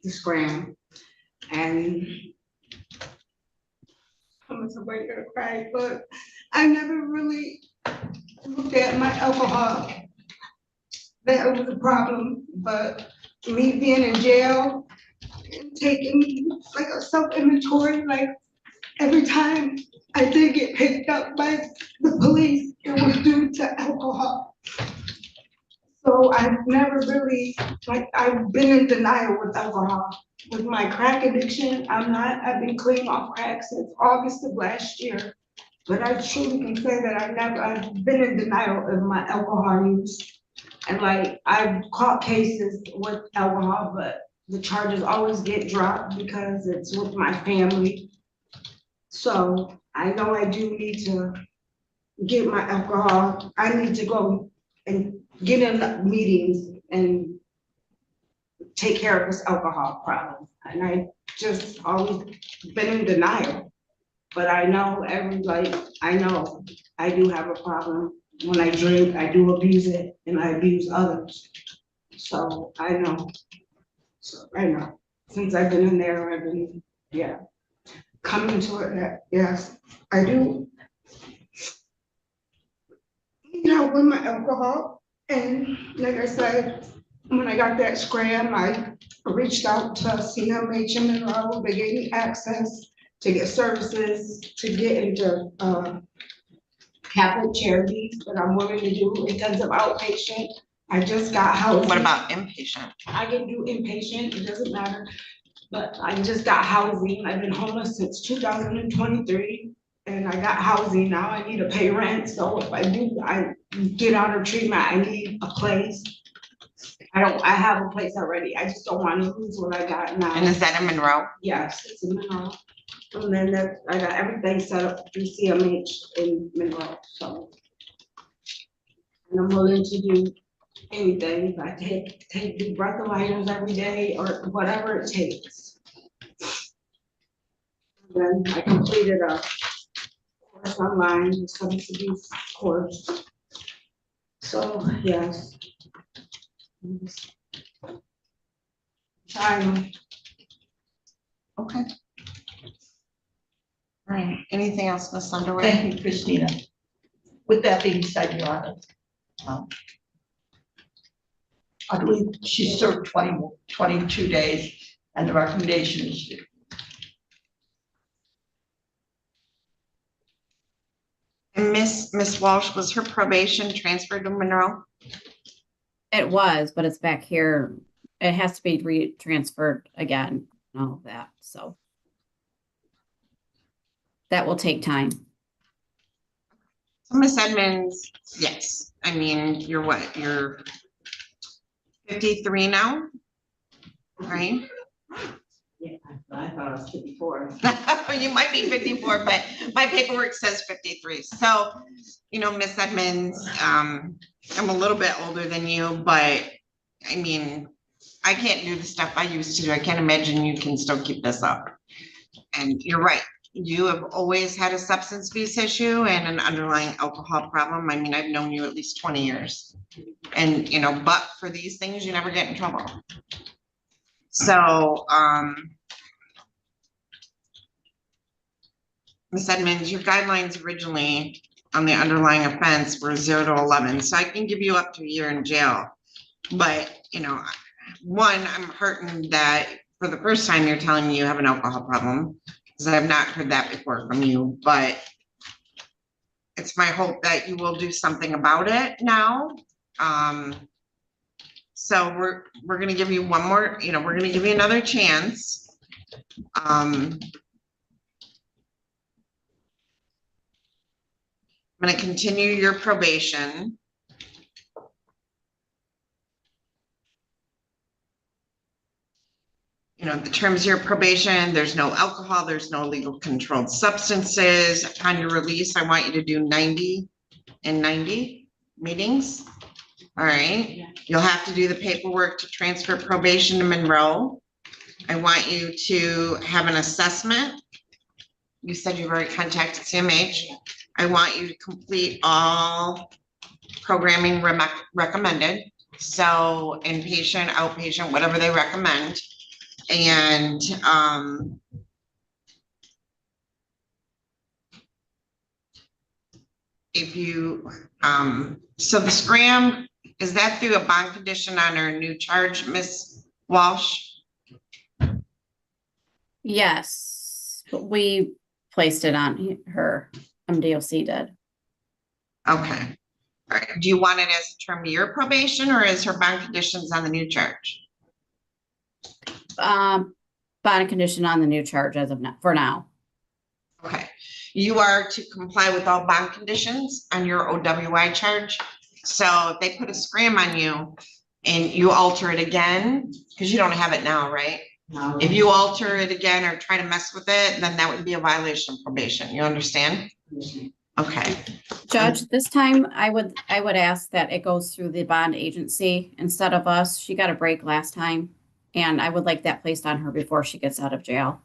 the scram. And I'm somebody gonna cry, but I never really looked at my alcohol. That was a problem, but me being in jail and taking like a self-inventory, like every time I did get picked up by the police, it was due to alcohol. So I've never really, like, I've been in denial with alcohol. With my crack addiction, I've been clean off crack since August of last year. But I truly can say that I've been in denial of my alcohol use. And like, I've caught cases with alcohol, but the charges always get dropped because it's with my family. So I know I do need to get my alcohol. I need to go and get in meetings and take care of this alcohol problem. And I just always been in denial. But I know I know I do have a problem. When I drink, I do abuse it and I abuse others. So I know. Since I've been in there, I've been, coming to it, yes, I do. With my alcohol. And like I said, when I got that scram, I reached out to CMH in Monroe. They gave me access to get services, to get into Catholic charities that I'm willing to do intensive outpatient. I just got housing. What about inpatient? I can do inpatient, it doesn't matter. But I just got housing. I've been homeless since 2023. And I got housing now. I need to pay rent. So if I get out of treatment, I need a place. I have a place already. I just don't want to lose what I got now. And is that in Monroe? Yes, it's in Monroe. And then I got everything set up through CMH in Monroe, so. And I'm willing to do anything. If I take the breathalyzers every day or whatever it takes. And then I completed a course online, the substance abuse course. So, yes. Trying. Okay. All right, anything else, Ms. Underwood? Thank you, Christina. With that being said, Your Honor, I believe she served 22 days, and the recommendation is due. And Miss Walsh, was her probation transferred to Monroe? It was, but it's back here. It has to be re-transferred again, and all of that, so. That will take time. So Miss Edmonds, yes. I mean, you're what? You're 53 now, right? Yeah, I thought I was 54. You might be 54, but my paperwork says 53. So, Miss Edmonds, I'm a little bit older than you, but I mean, I can't do the stuff I used to do. I can't imagine you can still keep this up. And you're right. You have always had a substance abuse issue and an underlying alcohol problem. I mean, I've known you at least 20 years. And, but for these things, you never get in trouble. So, Ms. Edmonds, your guidelines originally on the underlying offense were 0 to 11. So I can give you up to a year in jail. But, one, I'm hurting that for the first time you're telling me you have an alcohol problem, because I've not heard that before from you, but it's my hope that you will do something about it now. So we're going to give you one more, we're going to give you another chance. I'm going to continue your probation. The terms of your probation, there's no alcohol, there's no illegal controlled substances. Upon your release, I want you to do 90 and 90 meetings. All right, you'll have to do the paperwork to transfer probation to Monroe. I want you to have an assessment. You said you've already contacted CMH. I want you to complete all programming recommended. So inpatient, outpatient, whatever they recommend. And if you, so the scram, is that through a bond condition on her new charge, Ms. Walsh? Yes, but we placed it on her, MDOC did. Okay. All right. Do you want it as a term of your probation or is her bond conditions on the new charge? Bond condition on the new charge as of now, for now. Okay. You are to comply with all bond conditions on your OWI charge. So if they put a scram on you and you alter it again, because you don't have it now, right? No. If you alter it again or try to mess with it, then that would be a violation of probation. You understand? Okay. Judge, this time I would ask that it goes through the bond agency instead of us. She got a break last time. And I would like that placed on her before she gets out of jail.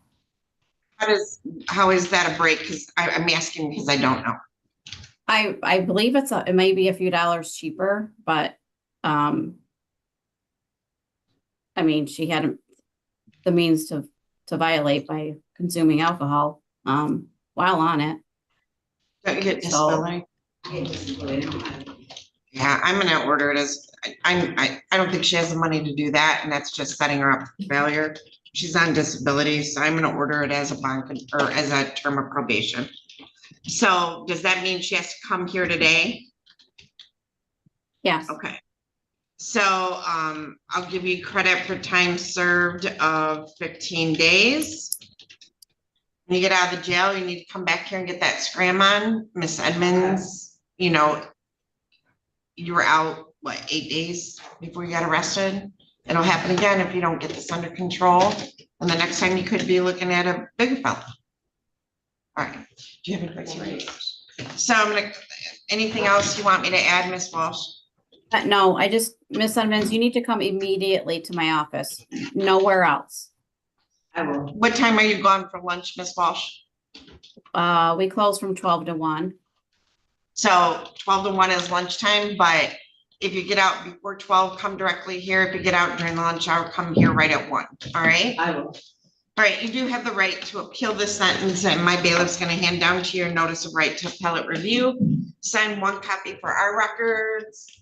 How is that a break? Because I'm asking because I don't know. I believe it may be a few dollars cheaper, but I mean, she had the means to violate by consuming alcohol while on it. Don't you get disability? Yeah, I'm gonna order it as, I don't think she has the money to do that, and that's just setting her up for failure. She's on disability, so I'm gonna order it as a bond or as a term of probation. So does that mean she has to come here today? Yes. Okay. So I'll give you credit for time served of 15 days. When you get out of the jail, you need to come back here and get that scram on. Miss Edmonds, you know, you were out, what, 8 days before you got arrested? It'll happen again if you don't get this under control. And the next time you could be looking at a bigger felon. All right, do you have any questions? So I'm gonna, anything else you want me to add, Miss Walsh? No, Miss Edmonds, you need to come immediately to my office. Nowhere else. I will. What time are you gone for lunch, Miss Walsh? We close from 12 to 1. So 12 to 1 is lunchtime, but if you get out before 12, come directly here. If you get out during the lunch hour, come here right at 1. All right? I will. All right, you do have the right to appeal this sentence, and my bailiff's gonna hand down to you a notice of right to appellate review. Sign 1 copy for our records.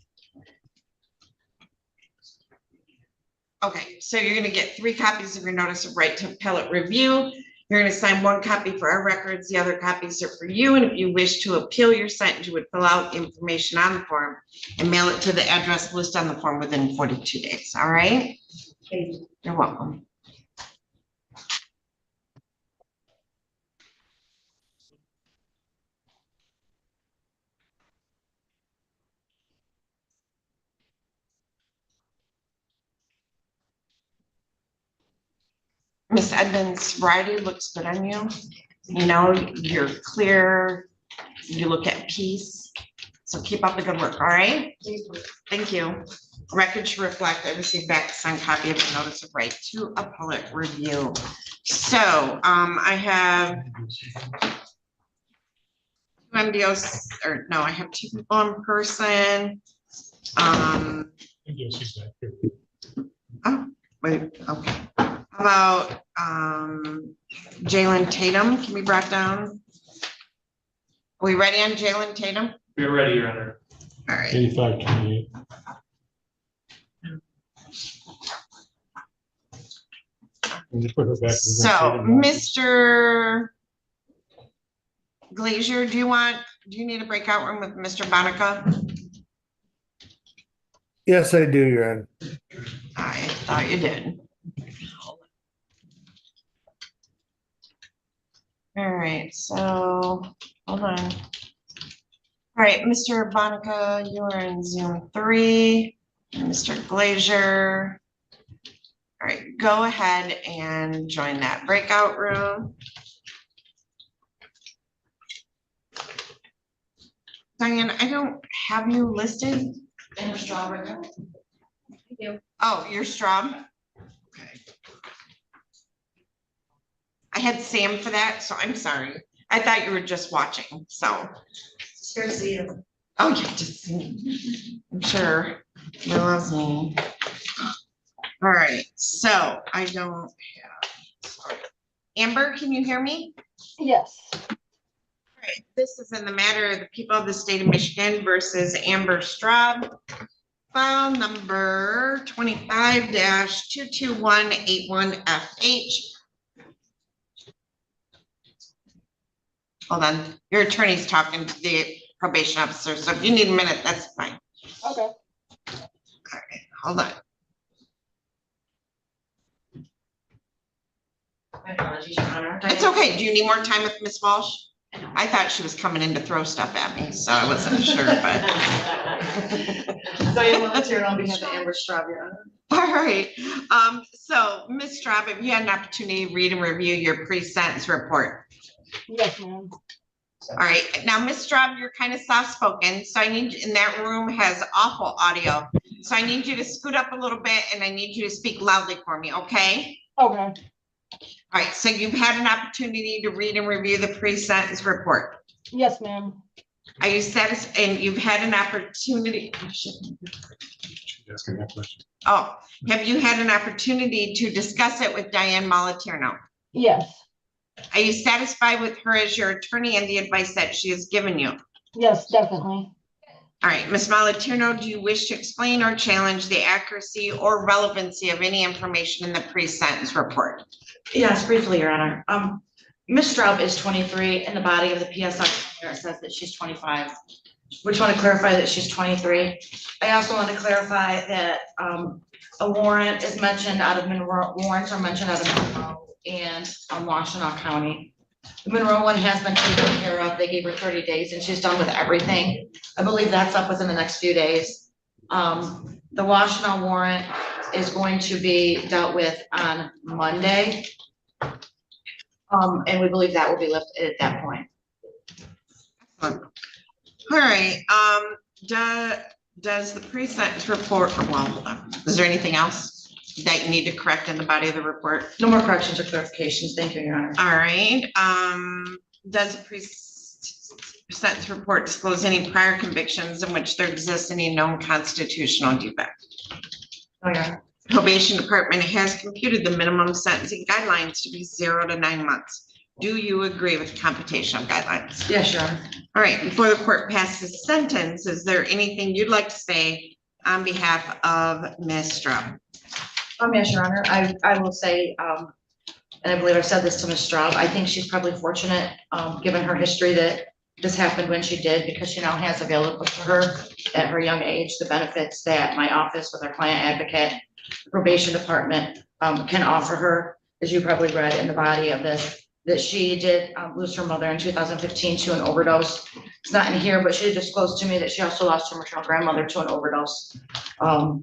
Okay, so you're gonna get 3 copies of your notice of right to appellate review. You're gonna sign 1 copy for our records, the other copies are for you, and if you wish to appeal your sentence, you would fill out the information on the form and mail it to the address listed on the form within 42 days, all right? Thank you. You're welcome. Miss Edmonds' variety looks good on you. You know, you're clear, you look at peace. So keep up the good work, all right? Thank you. Record should reflect, I received back a signed copy of the notice of right to appellate review. So I have MDOs, or no, I have 2 people in person. Oh, wait, okay. How about Jaylen Tatum can be brought down? Are we ready on Jaylen Tatum? We're ready, Your Honor. All right. 8528. So, Mr. Glazier, do you need a breakout room with Mr. Bonica? Yes, I do, Your Honor. I thought you did. All right, so hold on. All right, Mr. Bonica, you are in Zoom 3. Mr. Glazier. All right, go ahead and join that breakout room. Diane, I don't have you listed And Stro right there. Thank you. Oh, you're Stro? Okay. I had Sam for that, so I'm sorry. I thought you were just watching, so. It's good to see you. Oh, yeah, just, I'm sure. He loves me. All right, so I don't have, sorry. Amber, can you hear me? Yes. All right, this is in the matter of the people of the state of Michigan versus Amber Straub. File number 25-22181FH. Hold on, your attorney's talking to the probation officer, so if you need a minute, that's fine. Okay. All right, hold on. My apologies, Your Honor. It's okay. Do you need more time with Ms. Walsh? I thought she was coming in to throw stuff at me, so I wasn't sure, but. So I am volunteering on behalf of Amber Straub, Your Honor. All right, so Ms. Straub, have you had an opportunity to read and review your pre-sentence report? Yes, ma'am. All right, now, Ms. Straub, you're kind of soft-spoken, so I need, and that room has awful audio. So I need you to scoot up a little bit and I need you to speak loudly for me, okay? Okay. All right, so you've had an opportunity to read and review the pre-sentence report. Yes, ma'am. Are you satisfied? And you've had an opportunity. Asking that question. Oh, have you had an opportunity to discuss it with Diane Moliterno? Yes. Are you satisfied with her as your attorney and the advice that she has given you? Yes, definitely. All right, Ms. Moliterno, do you wish to explain or challenge the accuracy or relevancy of any information in the pre-sentence report? Yes, briefly, Your Honor. Ms. Straub is 23. In the body of the PSX, it says that she's 25. We just want to clarify that she's 23. I also want to clarify that a warrant is mentioned out of Monroe, warrants are mentioned out of Monroe and Washtenaw County. The Monroe one has been taken care of. They gave her 30 days and she's done with everything. I believe that's up within the next few days. The Washtenaw warrant is going to be dealt with on Monday. And we believe that will be lifted at that point. Excellent. All right, does the pre-sentence report, well, hold on. Is there anything else that you need to correct in the body of the report? No more corrections or clarifications. Thank you, Your Honor. All right, does the pre-sentence report disclose any prior convictions in which there exists any known constitutional defect? Oh, yeah. Probation Department has computed the minimum sentencing guidelines to be 0 to 9 months. Do you agree with the computation of guidelines? Yes, Your Honor. All right, before the court passes sentence, is there anything you'd like to say on behalf of Ms. Straub? Yes, Your Honor. I will say, and I believe I've said this to Ms. Straub, I think she's probably fortunate, given her history, that this happened when she did, because she now has available to her at her young age the benefits that my office with our client advocate, probation department, can offer her. As you probably read in the body of this, that she did lose her mother in 2015 to an overdose. It's not in here, but she disclosed to me that she also lost her maternal grandmother to an overdose. Now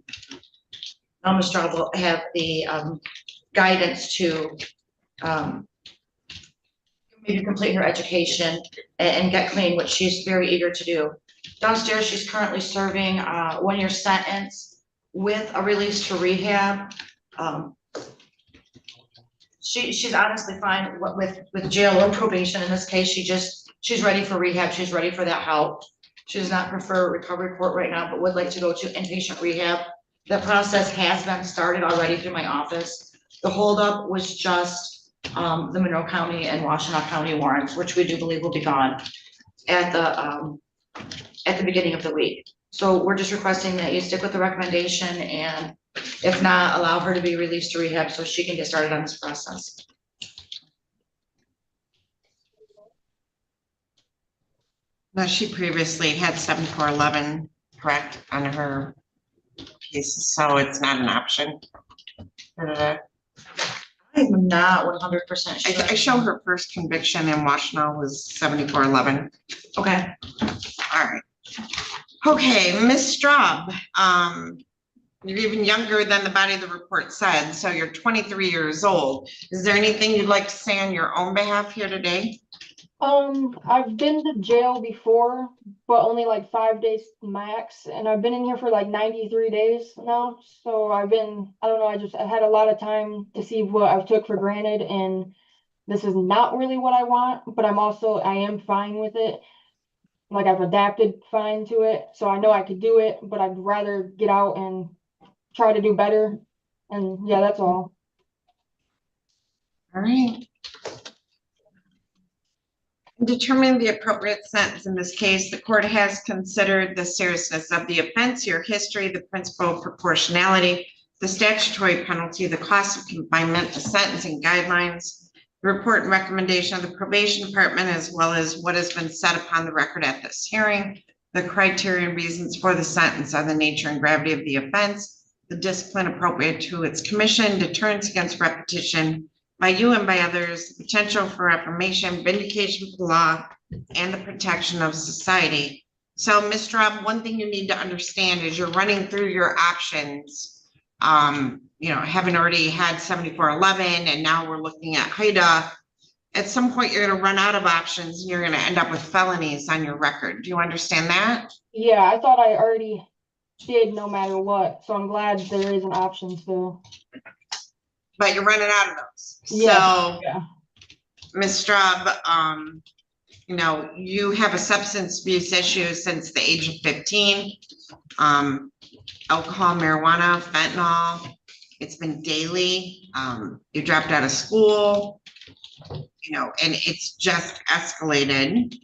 Ms. Straub will have the guidance to maybe complete her education and get clean, which she's very eager to do. Downstairs, she's currently serving a 1-year sentence with a release to rehab. She's honestly fine with jail or probation. In this case, she's ready for rehab. She's ready for that help. She does not prefer recovery court right now, but would like to go to inpatient rehab. That process has been started already through my office. The holdup was just the Monroe County and Washtenaw County warrants, which we do believe will be gone at the beginning of the week. So we're just requesting that you stick with the recommendation, and if not, allow her to be released to rehab so she can get started on this process. Now, she previously had 7411 correct on her piece, so it's not an option. I'm not 100% sure. I show her first conviction in Washtenaw was 7411. Okay. All right. Okay, Ms. Straub, you're even younger than the body of the report said, so you're 23 years old. Is there anything you'd like to say on your own behalf here today? I've been to jail before, but only like 5 days max, and I've been in here for like 93 days now. So I don't know, I had a lot of time to see what I've took for granted, and this is not really what I want, but I am fine with it. Like I've adapted fine to it, so I know I could do it, but I'd rather get out and try to do better. And yeah, that's all. All right. In determining the appropriate sentence in this case, the court has considered the seriousness of the offense, your history, the principle of proportionality, the statutory penalty, the cost of confinement, the sentencing guidelines, the report and recommendation of the probation department, as well as what has been said upon the record at this hearing. The criteria and reasons for the sentence are the nature and gravity of the offense, the discipline appropriate to its commission, deterrence against repetition by you and by others, the potential for reformation, vindication of the law, and the protection of society. So, Ms. Straub, one thing you need to understand is you're running through your options. Having already had 7411, and now we're looking at HIDA. At some point, you're going to run out of options, and you're going to end up with felonies on your record. Do you understand that? Yeah, I thought I already did no matter what, so I'm glad there is an option still. But you're running out of those. Yeah, So, yeah. Ms. Straub, you have a substance abuse issue since the age of 15. Alcohol, marijuana, fentanyl, it's been daily. You dropped out of school, and it's just escalated.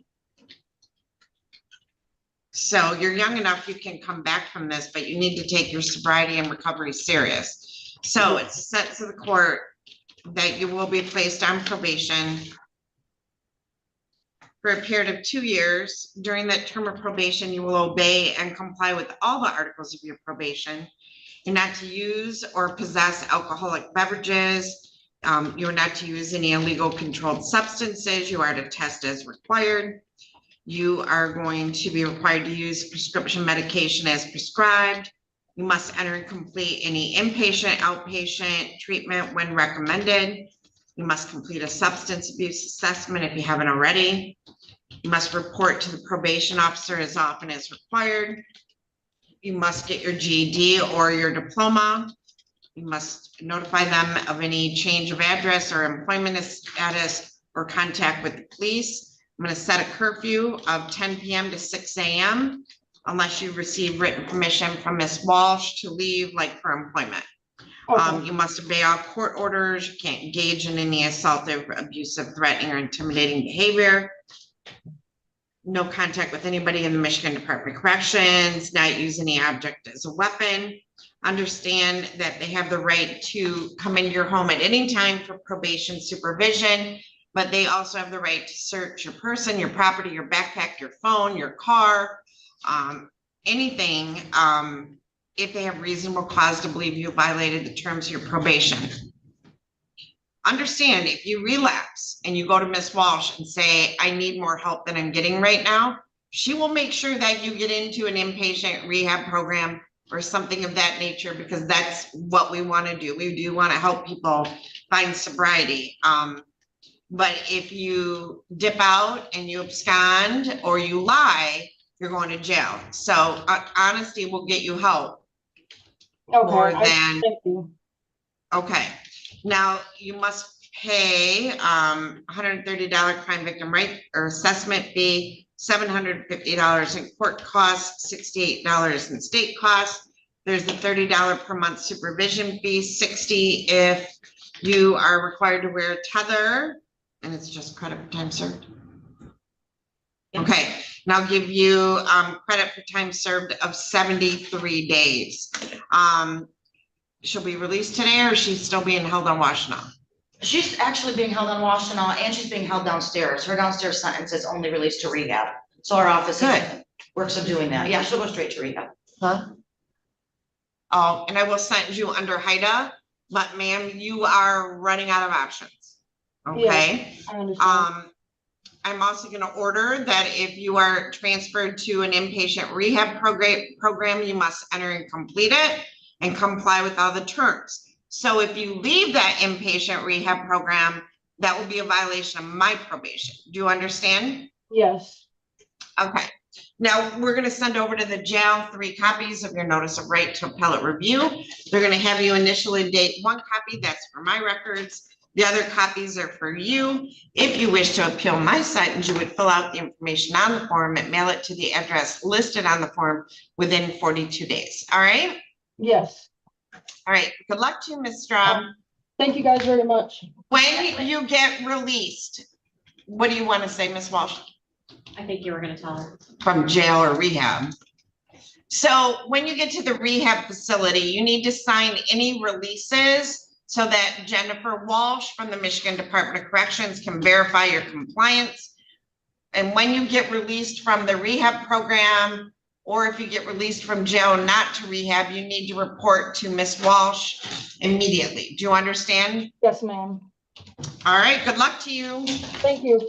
So you're young enough, you can come back from this, but you need to take your sobriety and recovery serious. So it's set to the court that you will be placed on probation for a period of 2 years. During that term of probation, you will obey and comply with all the articles of your probation. You're not to use or possess alcoholic beverages. You're not to use any illegal controlled substances. You are to test as required. You are going to be required to use prescription medication as prescribed. You must enter and complete any inpatient, outpatient treatment when recommended. You must complete a substance abuse assessment if you haven't already. You must report to the probation officer as often as required. You must get your GED or your diploma. You must notify them of any change of address or employment status or contact with the police. I'm going to set a curfew of 10 p.m. to 6 a.m. unless you receive written permission from Ms. Walsh to leave, like for employment. Okay. You must obey all court orders. You can't engage in any assaultive, abusive, threatening, or intimidating behavior. No contact with anybody in the Michigan Department of Corrections, not use any object as a weapon. Understand that they have the right to come into your home at any time for probation supervision, but they also have the right to search your person, your property, your backpack, your phone, your car, anything, if they have reasonable cause to believe you violated the terms of your probation. Understand, if you relapse and you go to Ms. Walsh and say, I need more help than I'm getting right now, she will make sure that you get into an inpatient rehab program or something of that nature, because that's what we want to do. We do want to help people find sobriety. But if you dip out and you abscond or you lie, you're going to jail. So honesty will get you help. Okay, more than, thank you. Okay. Now you must pay $130 crime victim right or assessment fee, $750 in court costs, $68 in state costs. There's a $30 per month supervision fee, $60 if you are required to wear a tether, and it's just credit for time served. Okay, and I'll give you credit for time served of 73 days. She'll be released today, or she's still being held on Washtenaw? She's actually being held on Washtenaw, and she's being held downstairs. Her downstairs sentence is only released to rehab. So our office works on doing that. Yeah, she'll go straight to rehab. Huh? Oh, and I will send you under HIDA, but ma'am, you are running out of options. Okay. Yeah, I understand. I'm also going to order that if you are transferred to an inpatient rehab program, you must enter and complete it and comply with all the terms. So if you leave that inpatient rehab program, that will be a violation of my probation. Do you understand? Yes. Okay. Now, we're gonna send over to the jail 3 copies of your notice of right to appellate review. They're gonna have you initially date 1 copy, that's for my records. The other copies are for you. If you wish to appeal my sentence, you would fill out the information on the form and mail it to the address listed on the form within 42 days. All right? Yes. All right. Good luck to you, Ms. Straub. Thank you guys very much. When you get released, what do you want to say, Ms. Walsh? I think you were gonna tell her. From jail or rehab. So when you get to the rehab facility, you need to sign any releases so that Jennifer Walsh from the Michigan Department of Corrections can verify your compliance. And when you get released from the rehab program, or if you get released from jail not to rehab, you need to report to Ms. Walsh immediately. Do you understand? Yes, ma'am. All right, good luck to you. Thank you.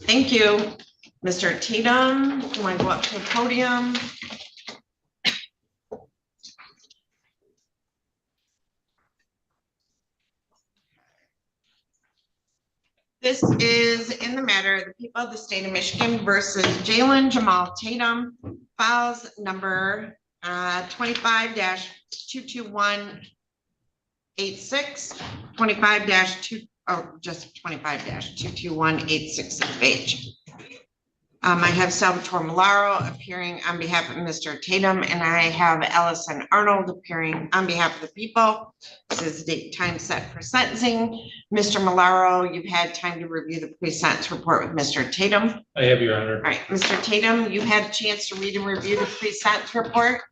Thank you. Mr. Tatum, do you want to go up to the podium? This is in the matter of the people of the state of Michigan versus Jaylen Jamal Tatum, files number 25-22186, 25-2, oh, just 25-22186 page. I have Salvatore Milaro appearing on behalf of Mr. Tatum, and I have Allison Arnold appearing on behalf of the people. This is the date time set for sentencing. Mr. Milaro, you've had time to review the pre-sentence report with Mr. Tatum. I have, Your Honor. All right, Mr. Tatum, you've had a chance to read and review the pre-sentence report.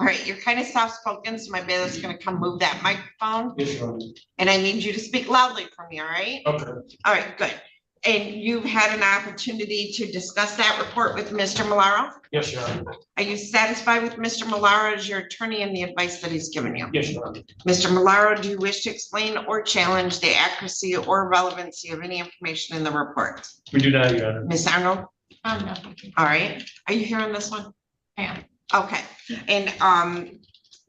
All right, you're kind of soft-spoken, so my bailiff's gonna come move that microphone. Yes, Your Honor. And I need you to speak loudly for me, all right? Okay. All right, good. And you've had an opportunity to discuss that report with Mr. Milaro? Yes, Your Honor. Are you satisfied with Mr. Milaro as your attorney and the advice that he's given you? Yes, Your Honor. Mr. Milaro, do you wish to explain or challenge the accuracy or relevancy of any information in the report? We do not, Your Honor. Ms. Arnold? No. All right. Are you here on this one? Yeah. Okay. And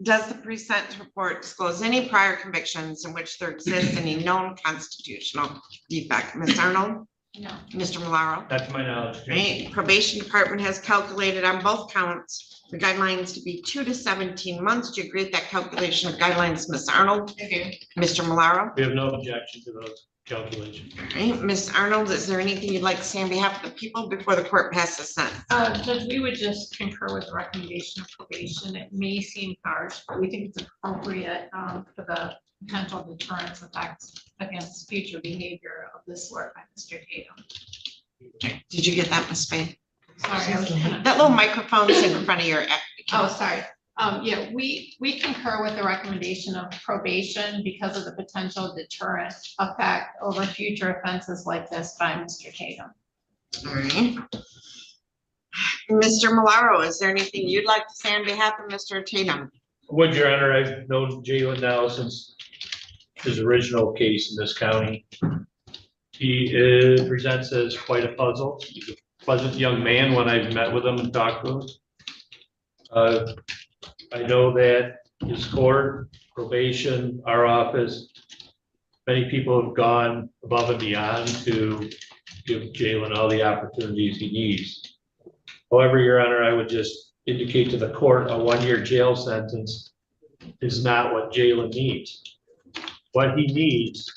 does the pre-sentence report disclose any prior convictions in which there exists any known constitutional defect? Ms. Arnold? No. Mr. Milaro? Not to my knowledge. Right, probation department has calculated on both counts, the guidelines to be 2 to 17 months. Do you agree with that calculation of guidelines, Ms. Arnold? I do. Mr. Milaro? We have no objection to those calculations. Right, Ms. Arnold, is there anything you'd like to say on behalf of the people before the court passes sentence? Judge, we would just concur with the recommendation of probation. It may seem harsh, but we think it's appropriate for the potential deterrence effects against future behavior of this sort by Mr. Tatum. Did you get that, Ms. Spade? Sorry, I was That little microphone's in front of your. Oh, sorry. Yeah, we concur with the recommendation of probation because of the potential deterrent effect over future offenses like this by Mr. Tatum. All right. Mr. Milaro, is there anything you'd like to say on behalf of Mr. Tatum? Would, Your Honor, I've known Jaylen now since his original case in this county. He presents as quite a puzzle. He's a pleasant young man when I've met with him and talked to him. I know that his court, probation, our office, many people have gone above and beyond to give Jaylen all the opportunities he needs. However, Your Honor, I would just indicate to the court a 1-year jail sentence is not what Jaylen needs. What he needs,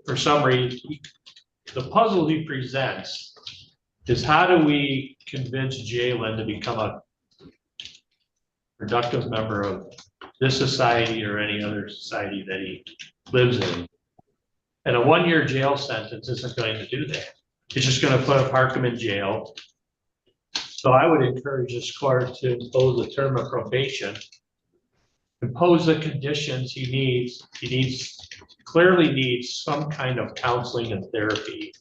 for some reason, the puzzle he presents is how do we convince Jaylen to become a productive member of this society or any other society that he lives in. And a 1-year jail sentence isn't going to do that. It's just going to park him in jail. So I would encourage this court to impose a term of probation, impose the conditions he needs. He clearly needs some kind of counseling and therapy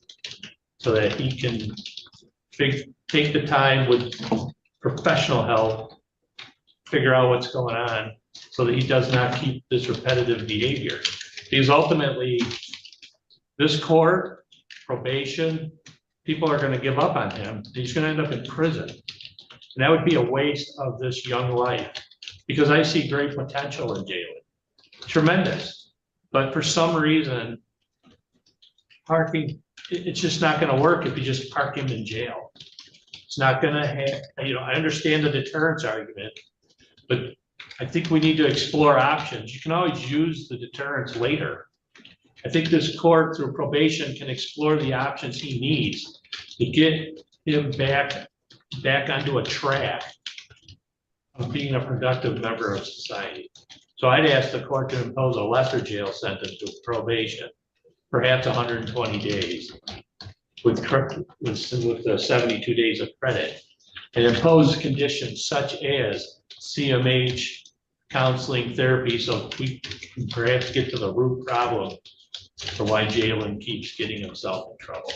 so that he can take the time with professional help, figure out what's going on so that he does not keep this repetitive behavior. Because ultimately, this court, probation, people are going to give up on him. He's going to end up in prison. And that would be a waste of this young life because I see great potential in Jaylen. Tremendous. But for some reason, parking, it's just not gonna work if you just park him in jail. It's not gonna have, I understand the deterrence argument, but I think we need to explore options. You can always use the deterrence later. I think this court through probation can explore the options he needs to get him back onto a track of being a productive member of society. So I'd ask the court to impose a lesser jail sentence with probation, perhaps 120 days with 72 days of credit, and impose conditions such as CMH, counseling, therapy, so we can perhaps get to the root problem for why Jaylen keeps getting himself in trouble.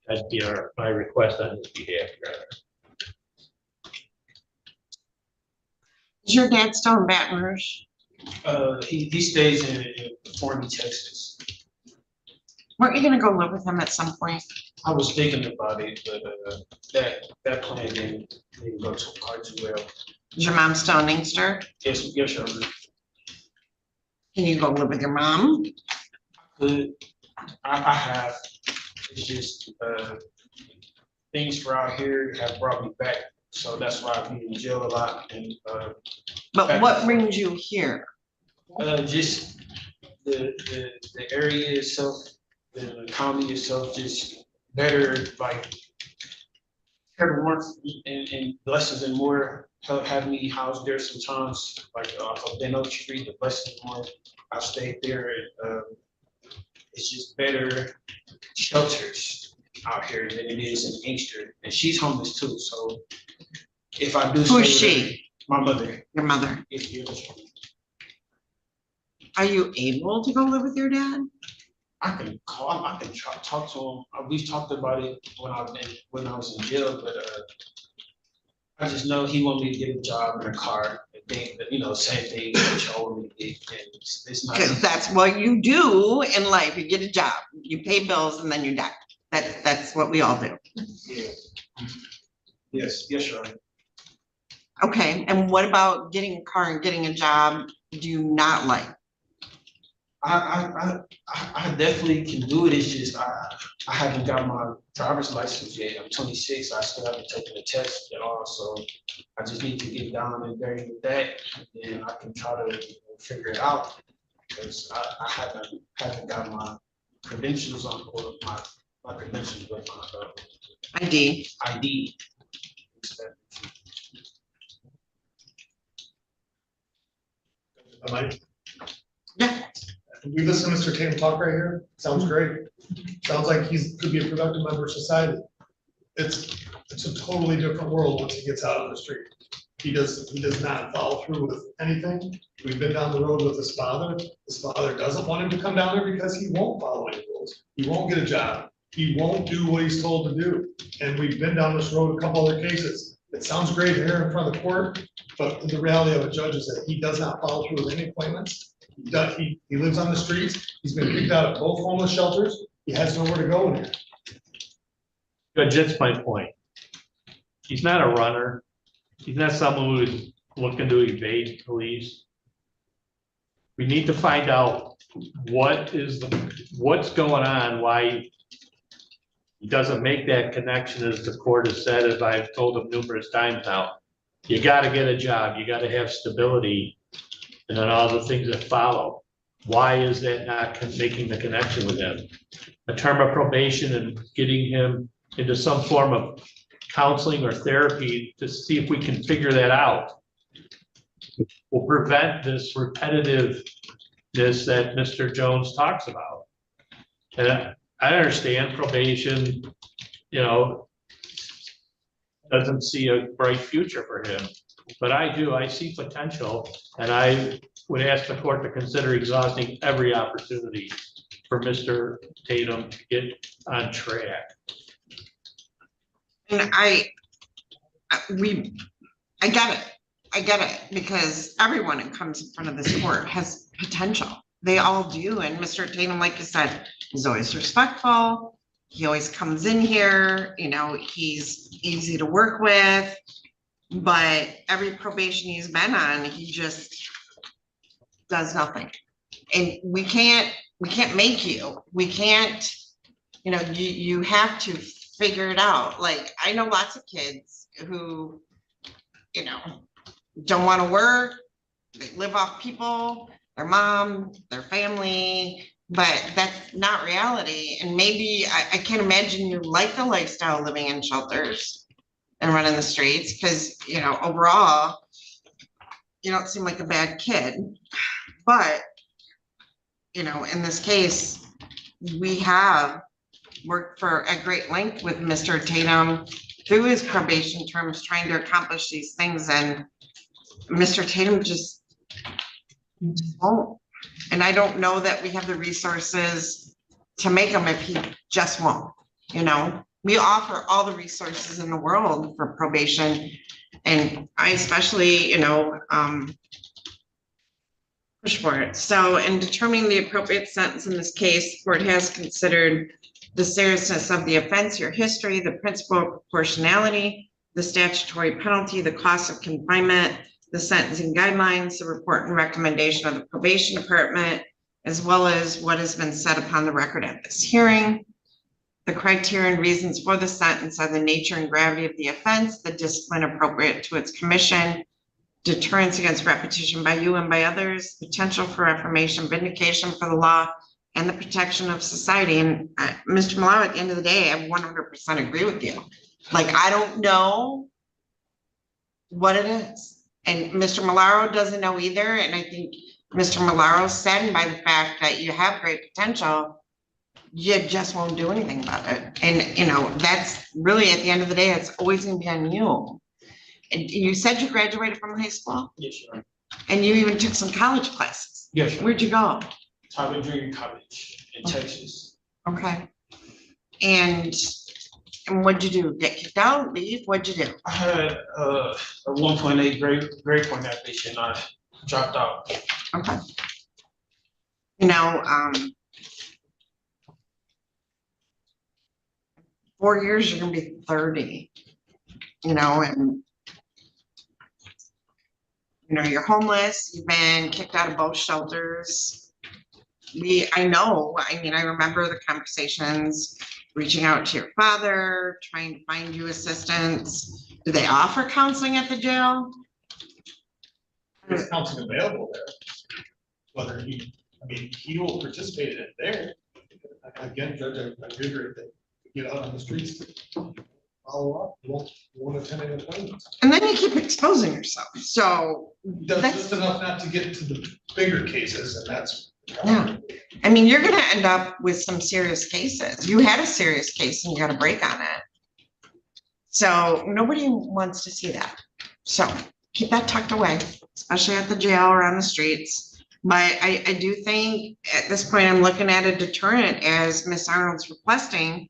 That'd be my request on his behalf, Your Honor. Is your dad still in Baton Rouge? He stays in Forney, Texas. Weren't you gonna go live with him at some point? I was thinking about it, but that plan didn't go quite too well. Is your mom still in Inkster? Yes, Your Honor. Can you go live with your mom? I have. It's just things around here have brought me back, so that's why I've been in jail a lot. And but what brings you here? Just the area itself, the county itself, just better, like better work and lessons and more. Have me housed there sometimes, like off of Ben Oak Street, the lessons more. I stayed there. It's just better shelters out here than it is in Inkster, and she's homeless too. So if I do, who is she? My mother. Your mother. Are you able to go live with your dad? I can call him. I can talk to him. We've talked about it when I was in jail, but I just know he want me to get a job in a car. Same thing that y'all want me to get. It's not. Because that's what you do in life. You get a job, you pay bills, and then you die. That's what we all do. Yeah. Yes, Your Honor. Okay, and what about getting a car and getting a job? Do you not like? I definitely can do it. It's just I haven't got my driver's license yet. I'm 26. I still haven't taken the test at all. So I just need to get down and dirty with that, and I can try to figure it out because I haven't got my credentials on board. My credentials with my ID. Am I? Yeah. We listen to Mr. Tatum talk right here. Sounds great. Sounds like could be a productive member of society. It's a totally different world once he gets out on the street. He does not follow through with anything. We've been down the road with his father. His father doesn't want him to come down there because he won't follow any rules. He won't get a job. He won't do what he's told to do. And we've been down this road a couple other cases. It sounds great here in front of the court, but the reality of a judge is that he does not follow through with any appointments. He lives on the streets. He's been kicked out of both homeless shelters. He has nowhere to go in here. Judge, that's my point. He's not a runner. He's not someone who's looking to evade police. We need to find out what's going on, why he doesn't make that connection, as the court has said, as I've told him numerous times now. You got to get a job. You got to have stability, and then all the things that follow. Why is that not making the connection with him? A term of probation and getting him into some form of counseling or therapy to see if we can figure that out will prevent this repetitiveness that Mr. Jones talks about. And I understand probation, doesn't see a bright future for him, but I do. I see potential, and I would ask the court to consider exhausting every opportunity for Mr. Tatum to get on track. And I get it, because everyone who comes in front of this court has potential. They all do. And Mr. Tatum, like you said, he's always respectful. He always comes in here, he's easy to work with, but every probation he's been on, he just does nothing. And we can't make you. We can't you know, you have to figure it out. Like, I know lots of kids who, you know, don't want to work. They live off people, their mom, their family, but that's not reality. And maybe I can't imagine you like the lifestyle living in shelters and running the streets, because, you know, overall, you don't seem like a bad kid. But, you know, in this case, we have worked at great length with Mr. Tatum through his probation terms, trying to accomplish these things, and Mr. Tatum just won't. And I don't know that we have the resources to make him if he just won't. You know, we offer all the resources in the world for probation, and I especially, you know, push for it. So in determining the appropriate sentence in this case, the court has considered the seriousness of the offense, your history, the principle of proportionality, the statutory penalty, the cost of confinement, the sentencing guidelines, the report and recommendation of the probation department, as well as what has been said upon the record at this hearing. The criteria and reasons for the sentence are the nature and gravity of the offense, the discipline appropriate to its commission, deterrence against repetition by you and by others, potential for reformation, vindication for the law, and the protection of society. And Mr. Malaro, at the end of the day, I 100% agree with you. Like, I don't know what it is. And Mr. Malaro doesn't know either. And I think Mr. Malaro's saddened by the fact that you have great potential, you just won't do anything about it. And, you know, that's really, at the end of the day, it's always gonna be on you. And you said you graduated from high school? Yes, sure. And you even took some college classes? Yes, sure. Where'd you go? Tyler Junior College in Texas. Okay. And what'd you do? Get kicked out, leave? What'd you do? I had a 1.8 grade point average and I dropped out. Okay. You know, 4 years, you're gonna be 30, you know, and you know, you're homeless, you've been kicked out of both shelters. I remember the conversations, reaching out to your father, trying to find you assistance. Do they offer counseling at the jail? There's counseling available there. Whether he will participate in it there. Again, Judge, I reiterate that you get out on the streets, follow up, you won't attend any appointments. And then you keep exposing yourself, so. That's just enough not to get to the bigger cases, and that's. Yeah, I mean, you're gonna end up with some serious cases. You had a serious case and you got a break on it. So nobody wants to see that. So keep that tucked away, especially at the jail or on the streets. But I do think at this point, I'm looking at a deterrent as Ms. Arnold's requesting.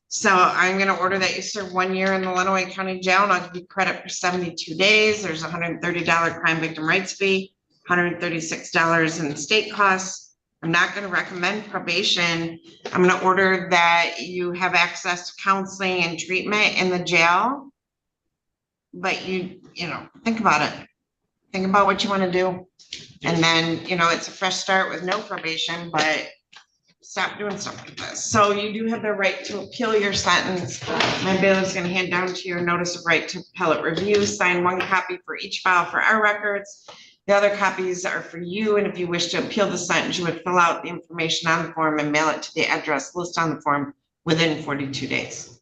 So I'm gonna order that you serve 1 year in the Lenawee County Jail, and I'll give you credit for 72 days. There's a $130 crime victim rights fee, $136 in state costs. I'm not gonna recommend probation. I'm gonna order that you have access to counseling and treatment in the jail. But you know, think about it. Think about what you wanna do. And then, you know, it's a fresh start with no probation, but stop doing stuff like this. So you do have the right to appeal your sentence. My bailiff's gonna hand down to your notice of right to appellate review. Sign 1 copy for each file for our records. The other copies are for you, and if you wish to appeal the sentence, you would fill out the information on the form and mail it to the address listed on the form within 42 days.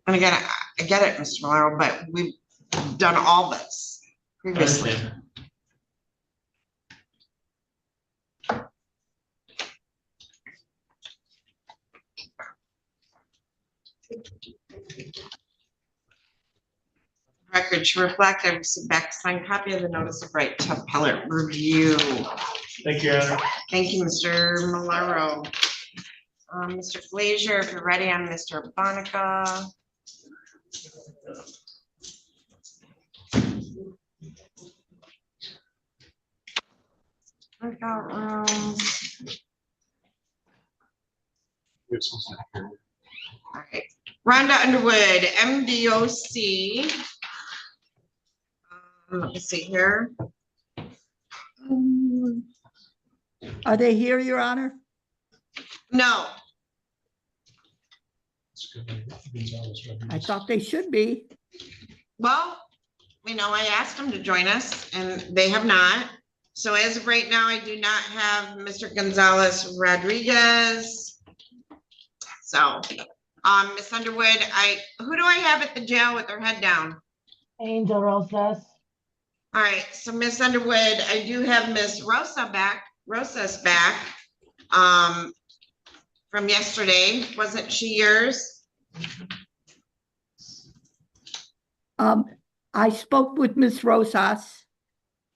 And again, I get it, Mr. Malaro, but we've done all this previously. Record to reflect, I received back a signed copy of the notice of right to appellate review. Thank you, Your Honor. Thank you, Mr. Malaro. Mr. Glazier, if you're ready on Mr. Bonica. Workout room. All right, Rhonda Underwood, MDOC. Let me see here. Are they here, Your Honor? No, I thought they should be. well, I asked them to join us and they have not. So as of right now, I do not have Mr. Gonzalez Rodriguez. So, Ms. Underwood, who do I have at the jail with their head down? Angel Rosas. All right, so Miss Underwood, I do have Miss Rosas back, from yesterday. Wasn't she yours? I spoke with Miss Rosas.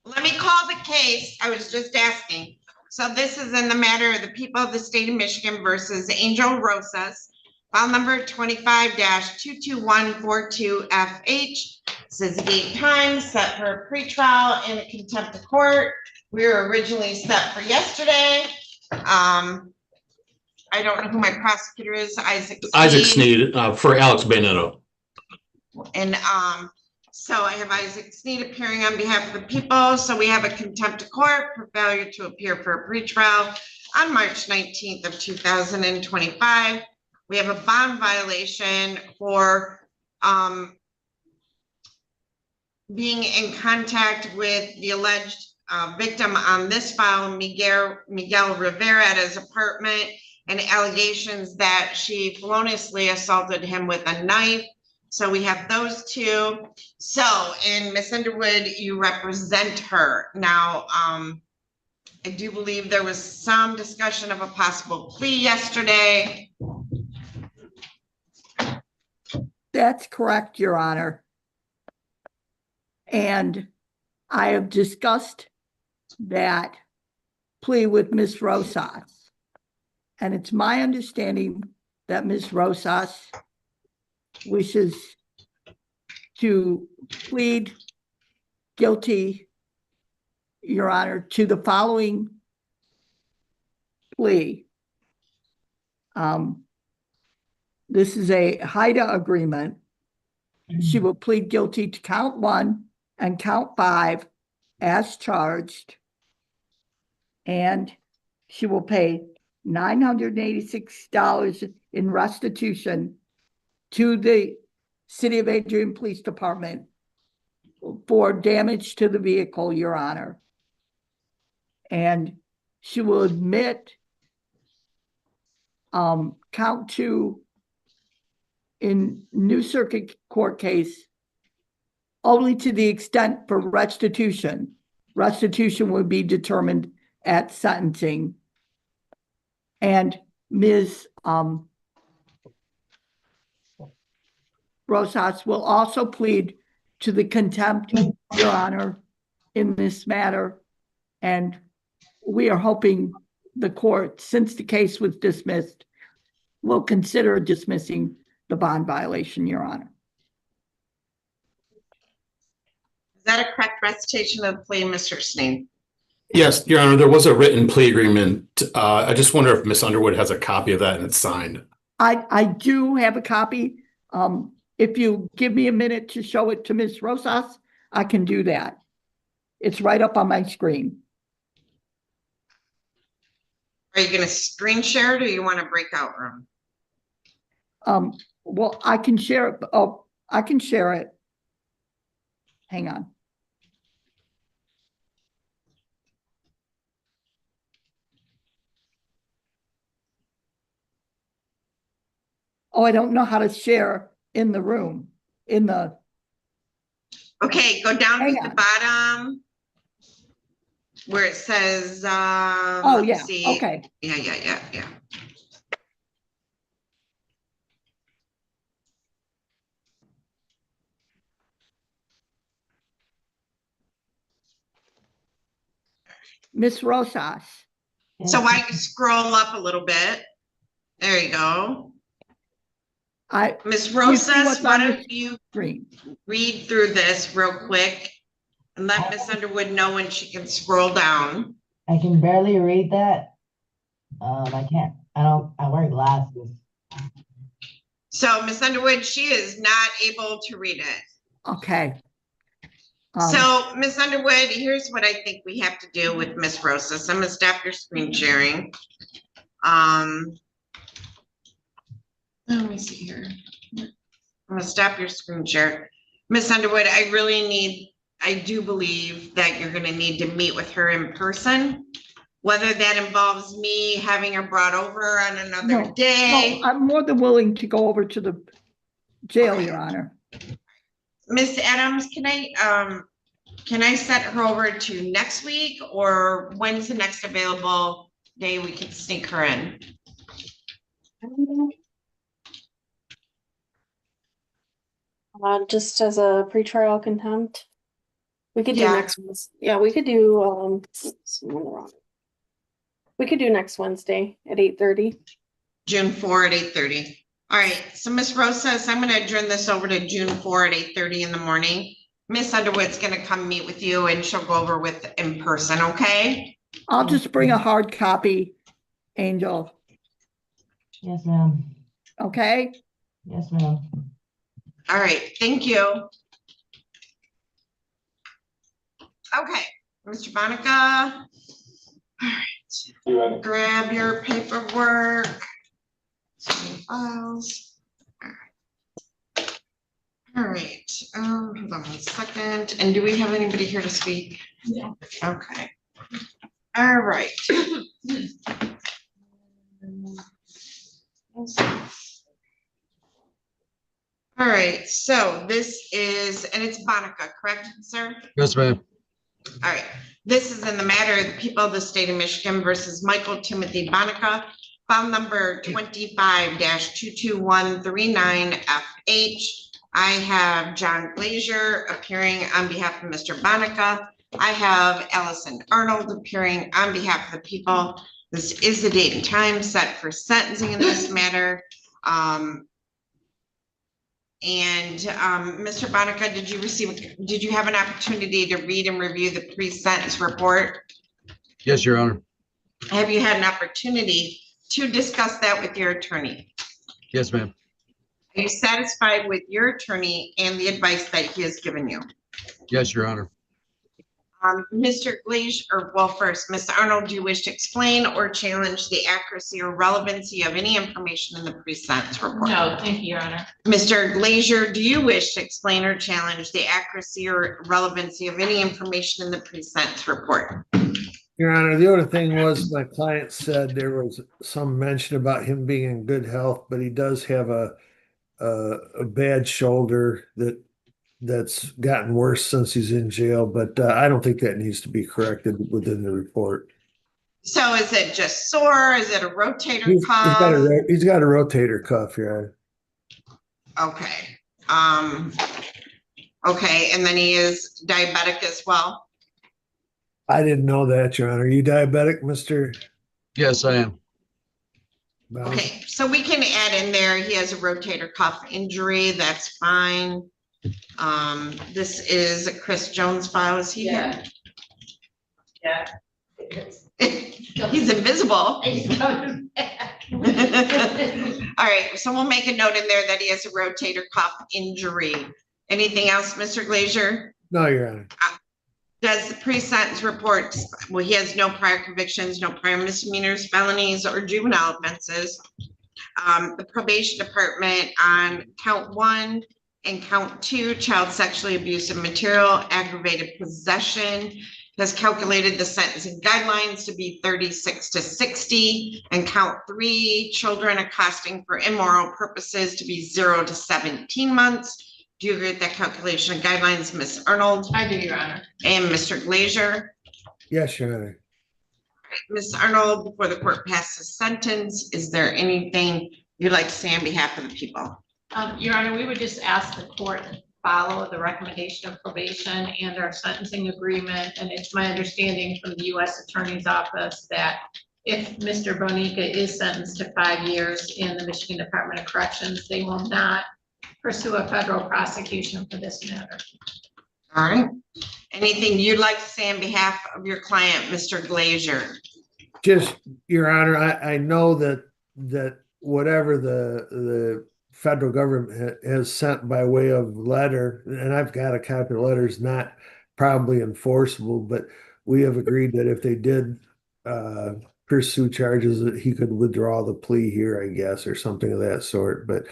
Let me call the case. I was just asking. So this is in the matter of the people of the state of Michigan versus Angel Rosas, file number 25-22142FH. Says the date time set for a pretrial in contempt of court. We were originally set for yesterday. I don't know who my prosecutor is. Isaac Sneed for Alex Benetto. And so I have Isaac Sneed appearing on behalf of the people. So we have a contempt of court for failure to appear for a pretrial on March 19th of 2025. We have a bond violation for being in contact with the alleged victim on this file, Miguel Rivera, at his apartment, and allegations that she feloniously assaulted him with a knife. So we have those two. So, and Ms. Underwood, you represent her. Now, I do believe there was some discussion of a possible plea yesterday. That's correct, Your Honor. And I have discussed that plea with Ms. Rosas. And it's my understanding that Ms. Rosas wishes to plead guilty, Your Honor, to the following plea. This is a HIDA agreement. She will plead guilty to count 1 and count 5 as charged. And she will pay $986 in restitution to the City of Adrian Police Department for damage to the vehicle, Your Honor. And she will admit count 2 in New Circuit Court case only to the extent for restitution. Restitution would be determined at sentencing. And Ms. Rosas will also plead to the contempt, Your Honor, in this matter. And we are hoping the court, since the case was dismissed, will consider dismissing the bond violation, Your Honor. Is that a correct recitation of the plea, Mr. Sneed? Yes, Your Honor, there was a written plea agreement. I just wonder if Ms. Underwood has a copy of that and it's signed. I do have a copy. If you give me a minute to show it to Ms. Rosas, I can do that. It's right up on my screen. Are you going to screen share it or you want a breakout room? Well, I can share it. Oh, I can share it. Hang on. Oh, I don't know how to share in the room, in the. Okay, go down to the bottom where it says, oh, yeah, okay. Yeah. Miss Rosas. So I can scroll up a little bit. There you go. Miss Rosas, why don't you read through this real quick and let Miss Underwood know when she can scroll down. I can barely read that. I wear glasses. So Miss Underwood, she is not able to read it. Okay. So Miss Underwood, here's what I think we have to do with Miss Rosas. I'm gonna stop your screen sharing. Let me see here. I'm gonna stop your screen share. Miss Underwood, I do believe that you're gonna need to meet with her in person. Whether that involves me having her brought over on another day. I'm more than willing to go over to the jail, Your Honor. Miss Adams, can I set her over to next week, or when's the next available day we can sneak her in? Just as a pretrial contempt. We could do Yeah. next, yeah, we could do, we could do next Wednesday at 8:30. June 4 at 8:30. All right, so Miss Rosas, I'm gonna adjourn this over to June 4 at 8:30 in the morning. Miss Underwood's gonna come meet with you and she'll go over with in person, okay? I'll just bring a hard copy, Angel, Yes, ma'am. okay? Yes, ma'am. All right, thank you. Okay, Mr. Bonica. All right, grab your paperwork. Files. All right, hold on 1 second. And do we have anybody here to speak? Yeah. Okay. All right. All right, so this is, and it's Bonica, correct, sir? Yes, ma'am. All right, this is in the matter of the people of the state of Michigan versus Michael Timothy Bonica, file number 25-22139FH. I have John Glazier appearing on behalf of Mr. Bonica. I have Allison Arnold appearing on behalf of the people. This is the date and time set for sentencing in this matter. Mr. Bonica, did you have an opportunity to read and review the pre-sentence report? Yes, Your Honor. Have you had an opportunity to discuss that with your attorney? Yes, ma'am. Are you satisfied with your attorney and the advice that he has given you? Yes, Your Honor. Mr. Glazier, or well, first, Ms. Arnold, do you wish to explain or challenge the accuracy or relevancy of any information in the pre-sentence report? No, thank you, Your Honor. Mr. Glazier, do you wish to explain or challenge the accuracy or relevancy of any information in the pre-sentence report? Your Honor, the other thing was my client said there was some mention about him being in good health, but he does have a bad shoulder that's gotten worse since he's in jail, but I don't think that needs to be corrected within the report. So is it just sore? Is it a rotator cuff? He's got a rotator cuff, Your Honor. Okay. Okay, and then he is diabetic as well? I didn't know that, Your Honor. Are you diabetic, Mr.? Yes, I am. Okay, so we can add in there, he has a rotator cuff injury, that's fine. This is a Chris Jones file, is he here? Yeah. He's invisible. He's coming back. All right, so we'll make a note in there that he has a rotator cuff injury. Anything else, Mr. Glazier? No, Your Honor. Does the pre-sentence report, well, he has no prior convictions, no prior misdemeanors, felonies, or juvenile offenses. The probation department on count 1 and count 2, child sexually abusive material, aggravated possession, has calculated the sentencing guidelines to be 36 to 60, and count 3, children accosting for immoral purposes to be 0 to 17 months. Do you agree with that calculation and guidelines, Ms. Arnold? I do, Your Honor. And Mr. Glazier? Yes, Your Honor. Ms. Arnold, before the court passes sentence, is there anything you'd like to say on behalf of the people? Your Honor, we would just ask the court to follow the recommendation of probation and our sentencing agreement. And it's my understanding from the U.S. Attorney's Office that if Mr. Bonica is sentenced to 5 years in the Michigan Department of Corrections, they will not pursue a federal prosecution for this matter. All right. Anything you'd like to say on behalf of your client, Mr. Glazier? Just, Your Honor, I know that whatever the federal government has sent by way of letter, and I've got a copy of the letter, is not probably enforceable, but we have agreed that if they did pursue charges, that he could withdraw the plea here, I guess, or something of that sort. But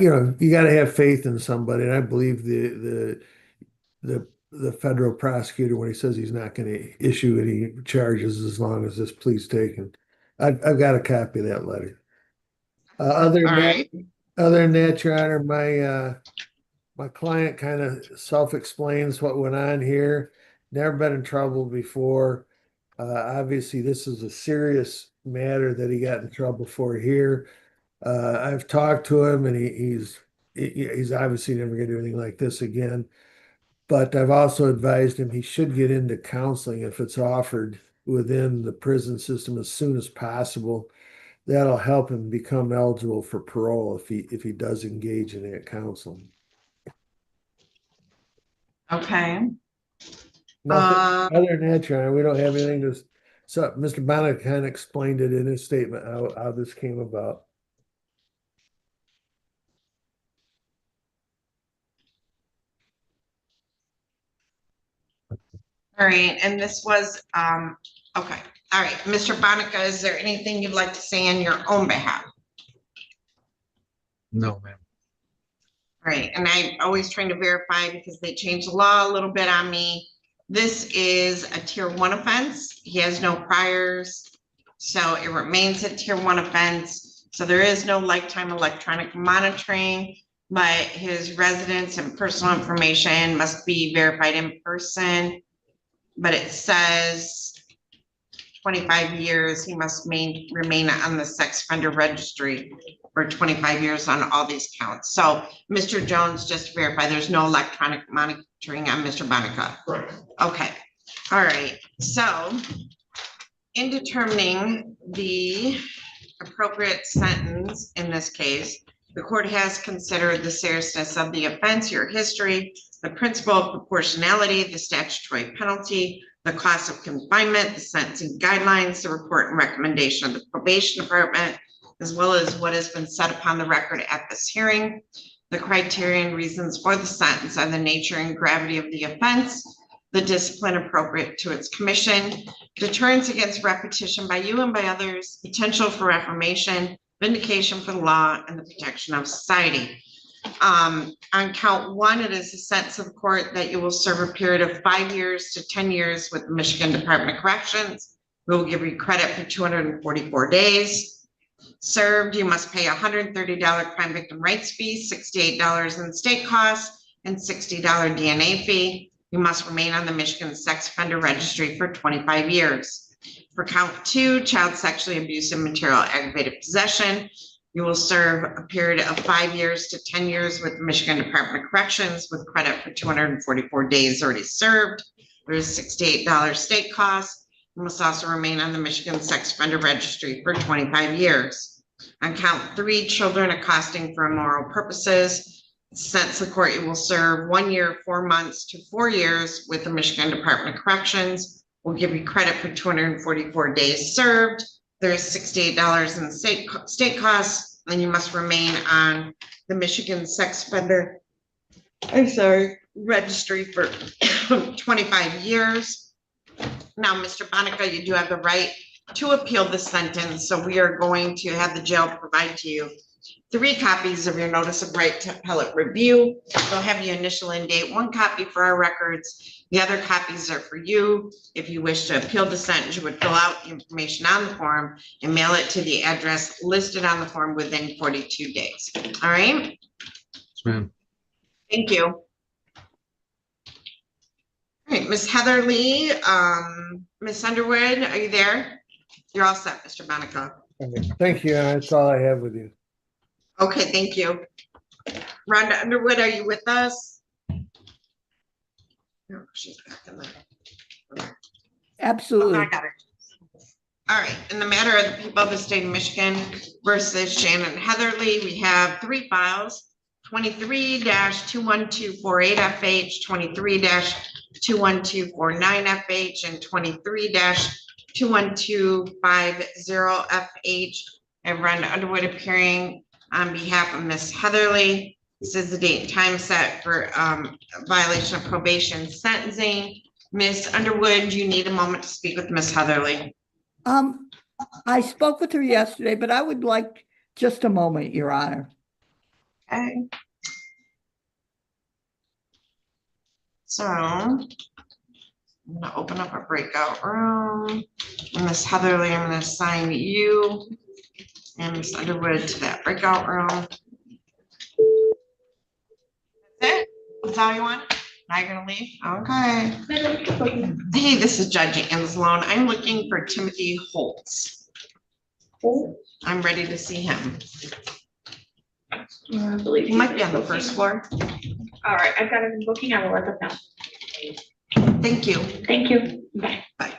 you know, you got to have faith in somebody, and I believe the federal prosecutor when he says he's not going to issue any charges as long as this plea's taken. I've got a copy of that letter. Other than that, Your Honor, my client kind of self-explains what went on here. Never been in trouble before. Obviously, this is a serious matter that he got in trouble for here. I've talked to him, and he's obviously never going to do anything like this again. But I've also advised him he should get into counseling if it's offered within the prison system as soon as possible. That'll help him become eligible for parole if he does engage in that counseling. Okay. Nothing other than that, Your Honor, we don't have anything to. So Mr. Bonica kind of explained it in his statement how this came about. All right, and this was, okay, all right, Mr. Bonica, is there anything you'd like to say on your own behalf? No, ma'am. All right, and I'm always trying to verify because they changed the law a little bit on me. This is a tier 1 offense. He has no priors, so it remains a tier 1 offense. So there is no lifetime electronic monitoring, but his residence and personal information must be verified in person. But it says 25 years, he must remain on the sex offender registry for 25 years on all these counts. So Mr. Jones, just to verify, there's no electronic monitoring on Mr. Bonica. Correct. Okay, all right. So in determining the appropriate sentence in this case, the court has considered the seriousness of the offense, your history, the principle of proportionality, the statutory penalty, the cost of confinement, the sentencing guidelines, the report and recommendation of the probation department, as well as what has been said upon the record at this hearing, the criteria and reasons for the sentence, and the nature and gravity of the offense, the discipline appropriate to its commission, deterrence against repetition by you and by others, potential for reformation, vindication for the law, and the protection of society. On count 1, it is a sentence of the court that you will serve a period of 5 years to 10 years with the Michigan Department of Corrections. We will give you credit for 244 days served. You must pay $130 crime victim rights fee, $68 in state costs, and $60 DNA fee. You must remain on the Michigan Sex Offender Registry for 25 years. For count 2, child sexually abusive material aggravated possession, you will serve a period of 5 years to 10 years with the Michigan Department of Corrections with credit for 244 days already served. There is $68 state cost. You must also remain on the Michigan Sex Offender Registry for 25 years. On count 3, children accosting for immoral purposes, sentence the court, you will serve 1 year, 4 months to 4 years with the Michigan Department of Corrections. We'll give you credit for 244 days served. There's $68 in state costs, and you must remain on the Michigan Sex Offender, registry for 25 years. Now, Mr. Bonica, you do have the right to appeal the sentence, so we are going to have the jail provide to you 3 copies of your notice of right to appellate review. They'll have your initial and date, 1 copy for our records. The other copies are for you. If you wish to appeal the sentence, you would fill out the information on the form and mail it to the address listed on the form within 42 days. All right? Yes, ma'am. Thank you. All right, Ms. Heatherly, Ms. Underwood, are you there? You're all set, Mr. Bonica. Thank you. That's all I have with you. Okay, thank you. Rhonda Underwood, are you with us? No, she's back in there. Absolutely. I got her. All right, in the matter of the people of the state of Michigan versus Shannon Heatherly, we have 3 files, 23-21248FH, 23-21249FH, and 23-21250FH. And Rhonda Underwood appearing on behalf of Ms. Heatherly. This is the date and time set for violation of probation sentencing. Ms. Underwood, you need a moment to speak with Ms. Heatherly. I spoke with her yesterday, but I would like just a moment, Your Honor. Okay. So I'm gonna open up a breakout room. Miss Heatherly, I'm gonna assign you and Miss Underwood to that breakout room. That's it? That's all you want? Now you're gonna leave? Okay. Hey, this is Judge Anslone. I'm looking for Timothy Holtz. I'm ready to see him. I believe He might be on the first floor. All right, I've got him booking. I will let them know. Thank you. Thank you. Bye. Bye.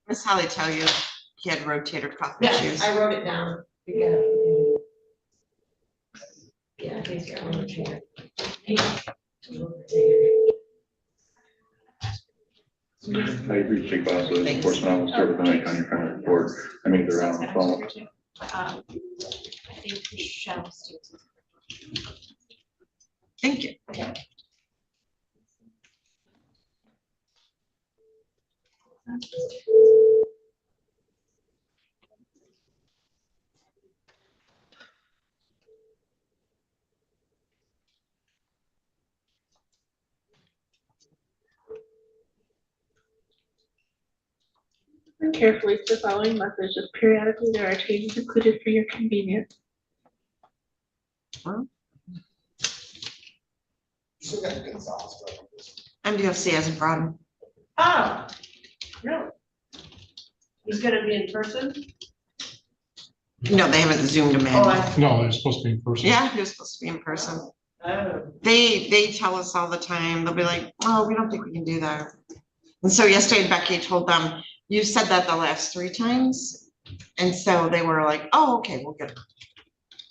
Miss Holly tell you he had rotator cuff issues. Yes, I wrote it down. Yeah, he's got one chair. I agree, Chief Bosley, enforcement officer with the County Crime Report. I mean, they're out on the phone. I think Shannon Stinson. Thank you. Carefully to the following messages. Periodically, there are changes included for your convenience. MDOC hasn't brought him. Oh, no. He's gonna be in person? No, they haven't zoomed him in. No, they're supposed to be in person. Yeah, he was supposed to be in person. Oh. They tell us all the time, they'll be like, oh, we don't think we can do that. And so yesterday Becky told them, you said that the last 3 times. And so they were like, oh, okay, we'll get him.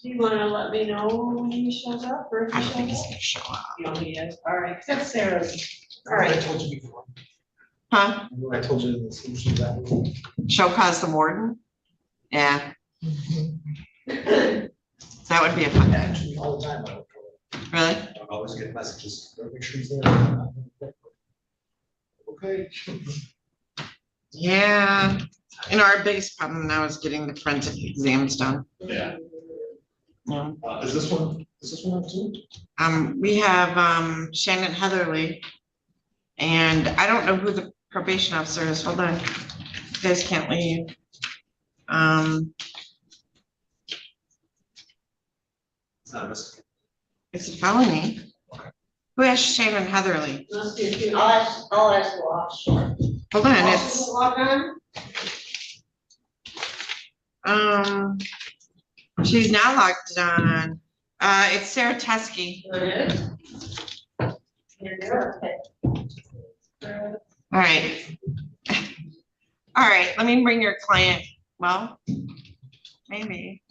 Do you wanna let me know when he shows up or if I he don't think he's shows gonna show up. up? No, he is. All right, except Sarah's. All I right. told you before. Huh? I told you the solution to that. Show cause the warden? Yeah. That would be a fun. Actually, all the time. Really? I always get messages. Make sure he's there. Okay. Yeah. Our biggest problem now is getting the forensic exams done. Yeah. Yeah. Is this one too? We have Shannon Heatherly. And I don't know who the probation officer is. Hold on. You guys can't leave. It's a felony. Who has Shannon Heatherly? Must be a few. I'll ask the officer. Hold on, Officer, it's log on? she's not logged on. It's Sarah Teskey. It is? All right. All right, let me bring your client. Well, maybe.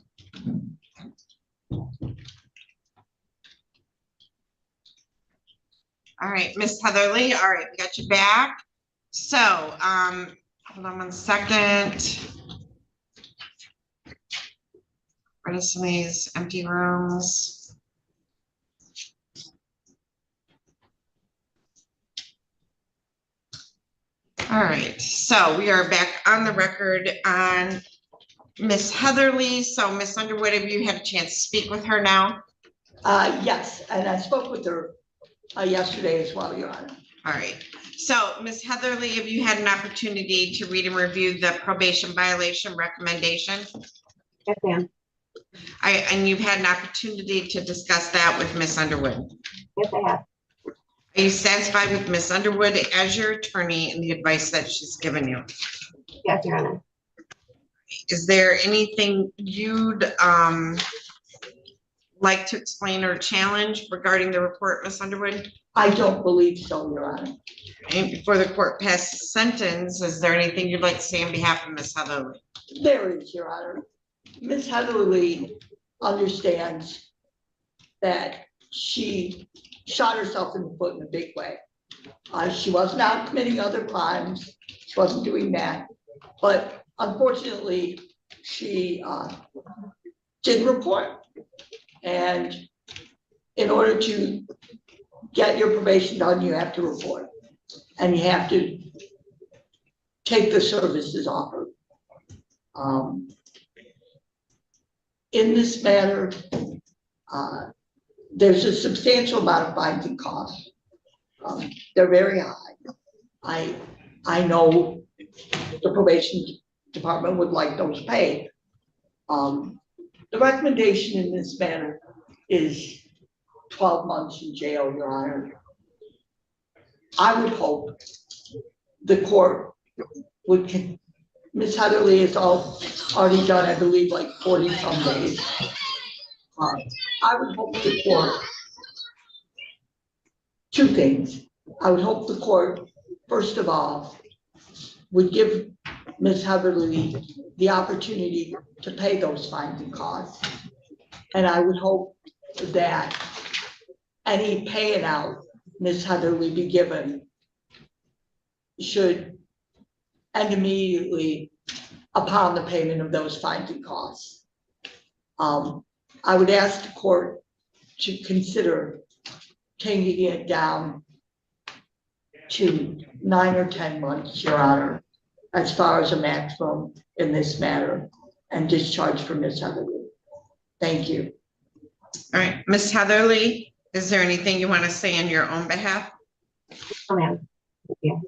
All right, Miss Heatherly. All right, we got you back. So, hold on 1 second. Rid of some of these empty rooms. All right, so we are back on the record on Miss Heatherly. So Miss Underwood, have you had a chance to speak with her now? Yes, and I spoke with her yesterday as well, Your Honor. All right, so Miss Heatherly, have you had an opportunity to read and review the probation violation recommendation? Yes, ma'am. And you've had an opportunity to discuss that with Miss Underwood? Yes, I have. Are you satisfied with Miss Underwood as your attorney and the advice that she's given you? Yes, Your Honor. Is there anything you'd like to explain or challenge regarding the report, Miss Underwood? I don't believe so, Your Honor. And before the court passes sentence, is there anything you'd like to say on behalf of Miss Heatherly? There is, Your Honor. Ms. Heatherly understands that she shot herself in the foot in a big way. She was not committing other crimes. She wasn't doing that. But unfortunately, she did report. And in order to get your probation done, you have to report. And you have to take the services offered. In this matter, there's a substantial amount of fines and costs. They're very high. I know the probation department would like those paid. The recommendation in this matter is 12 months in jail, Your Honor. I would hope the court would, Ms. Heatherly has already done, I believe, like 40 some days. I would hope the court, two things. I would hope the court, first of all, would give Ms. Heatherly the opportunity to pay those fines and costs. And I would hope that any paying out Ms. Heatherly be given should end immediately upon the payment of those fines and costs. I would ask the court to consider taking it down to 9 or 10 months, Your Honor, as far as a maximum in this matter, and discharge for Ms. Heatherly. Thank you. All right, Ms. Heatherly, is there anything you want to say on your own behalf? Oh, ma'am. Thank you.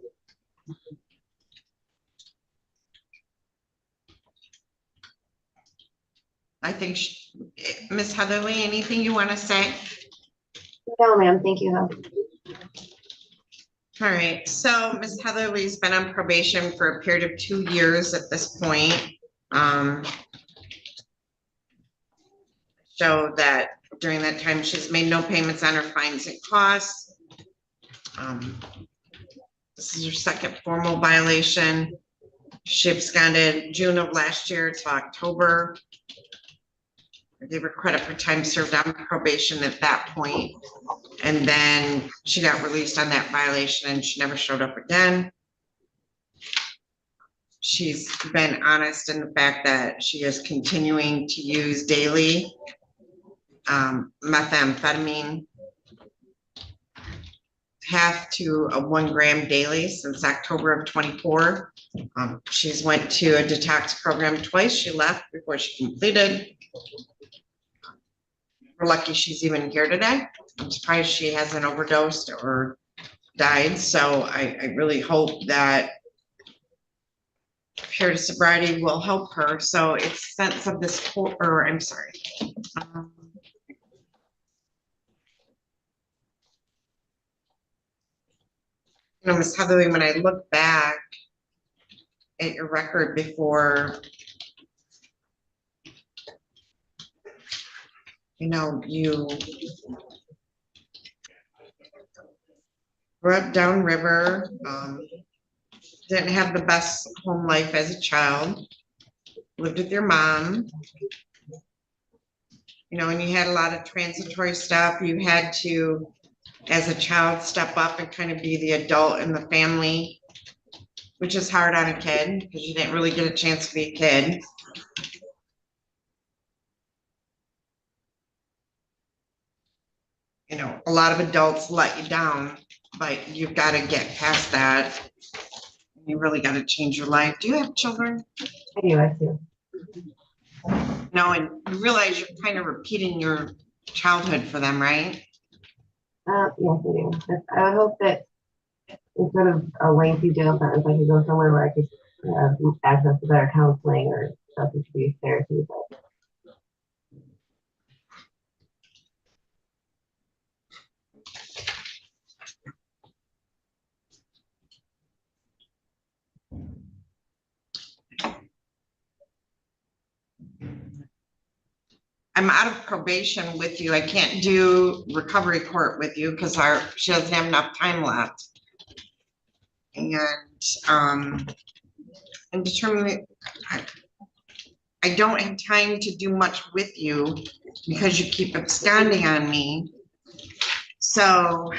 I think, Ms. Heatherly, anything you want to say? No, ma'am. Thank you. All right, so Ms. Heatherly's been on probation for a period of 2 years at this point. Show that during that time, she's made no payments on her fines and costs. This is her second formal violation. She absconded June of last year to October. I gave her credit for time served on probation at that point. And then she got released on that violation and she never showed up again. She's been honest in the fact that she is continuing to use daily methamphetamine, half to a 1 gram daily since October of 24. She's went to a detox program twice. She left before she completed. We're lucky she's even here today. I'm surprised she hasn't overdosed or died. So I really hope that pure sobriety will help her. So it's sense of this court, or I'm sorry. You know, Ms. Heatherly, when I look back at your record before, you know, you grew up downriver, didn't have the best home life as a child, lived with your mom, you know, and you had a lot of transitory stuff. You had to, as a child, step up and kind of be the adult in the family, which is hard on a kid because you didn't really get a chance to be a kid. You know, a lot of adults let you down, but you've got to get past that. You really got to change your life. Do you have children? I do. I do. No, and you realize you're kind of repeating your childhood for them, right? Yes, I do. I would hope that instead of a lengthy jail sentence, I could go somewhere where I could access to better counseling or substance abuse therapy. But I'm out of probation with you. I can't do recovery court with you because she doesn't have enough time left. And determining, I don't have time to do much with you because you keep absconding on me. So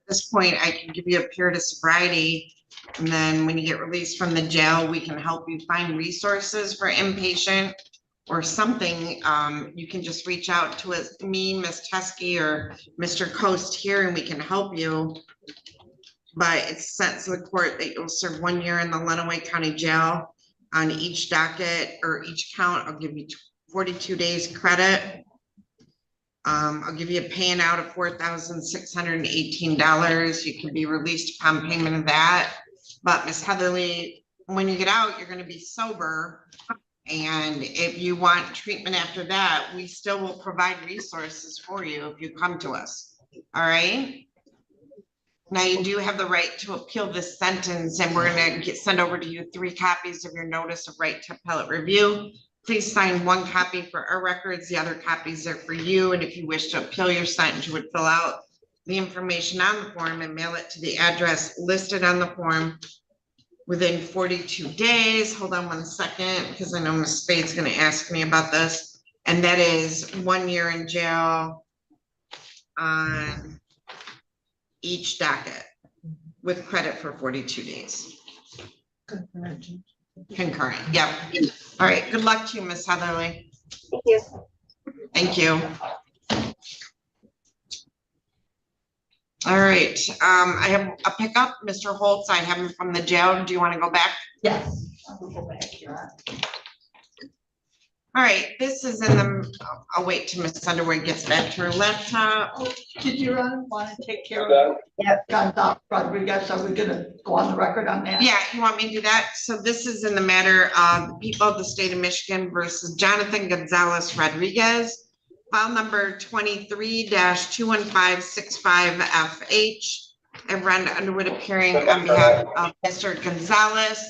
at this point, I can give you a period of sobriety. And then when you get released from the jail, we can help you find resources for inpatient or something. You can just reach out to us, me, Ms. Teskey, or Mr. Coast here, and we can help you. But it's sent to the court that you'll serve 1 year in the Lenawee County Jail on each docket or each count. I'll give you 42 days credit. I'll give you a paying out of $4,618. You can be released upon payment of that. But Ms. Heatherly, when you get out, you're going to be sober. And if you want treatment after that, we still will provide resources for you if you come to us. All right. Now you do have the right to appeal this sentence, and we're going to send over to you 3 copies of your notice of right to appellate review. Please sign 1 copy for our records. The other copies are for you. And if you wish to appeal your sentence, you would fill out the information on the form and mail it to the address listed on the form within 42 days. Hold on 1 second, because I know Ms. Spade's going to ask me about this. And that is 1 year in jail on each docket with credit for 42 days. Concurrent, yep. All right, good luck to you, Ms. Heatherly. Thank you. Thank you. All right, I have a pickup, Mr. Holtz. I have him from the jail. Do you want to go back? Yes. I'll go back here. All right, this is in the, I'll wait till Ms. Underwood gets back to her laptop. Did you want to take care of that? Yeah, Gonzalez Rodriguez, are we gonna go on the record on that? Yeah, you want me to do that? So this is in the matter of the people of the state of Michigan versus Jonathan Gonzalez Rodriguez. File number 23-21565FH. And Brenda Underwood appearing on behalf of Mr. Gonzalez.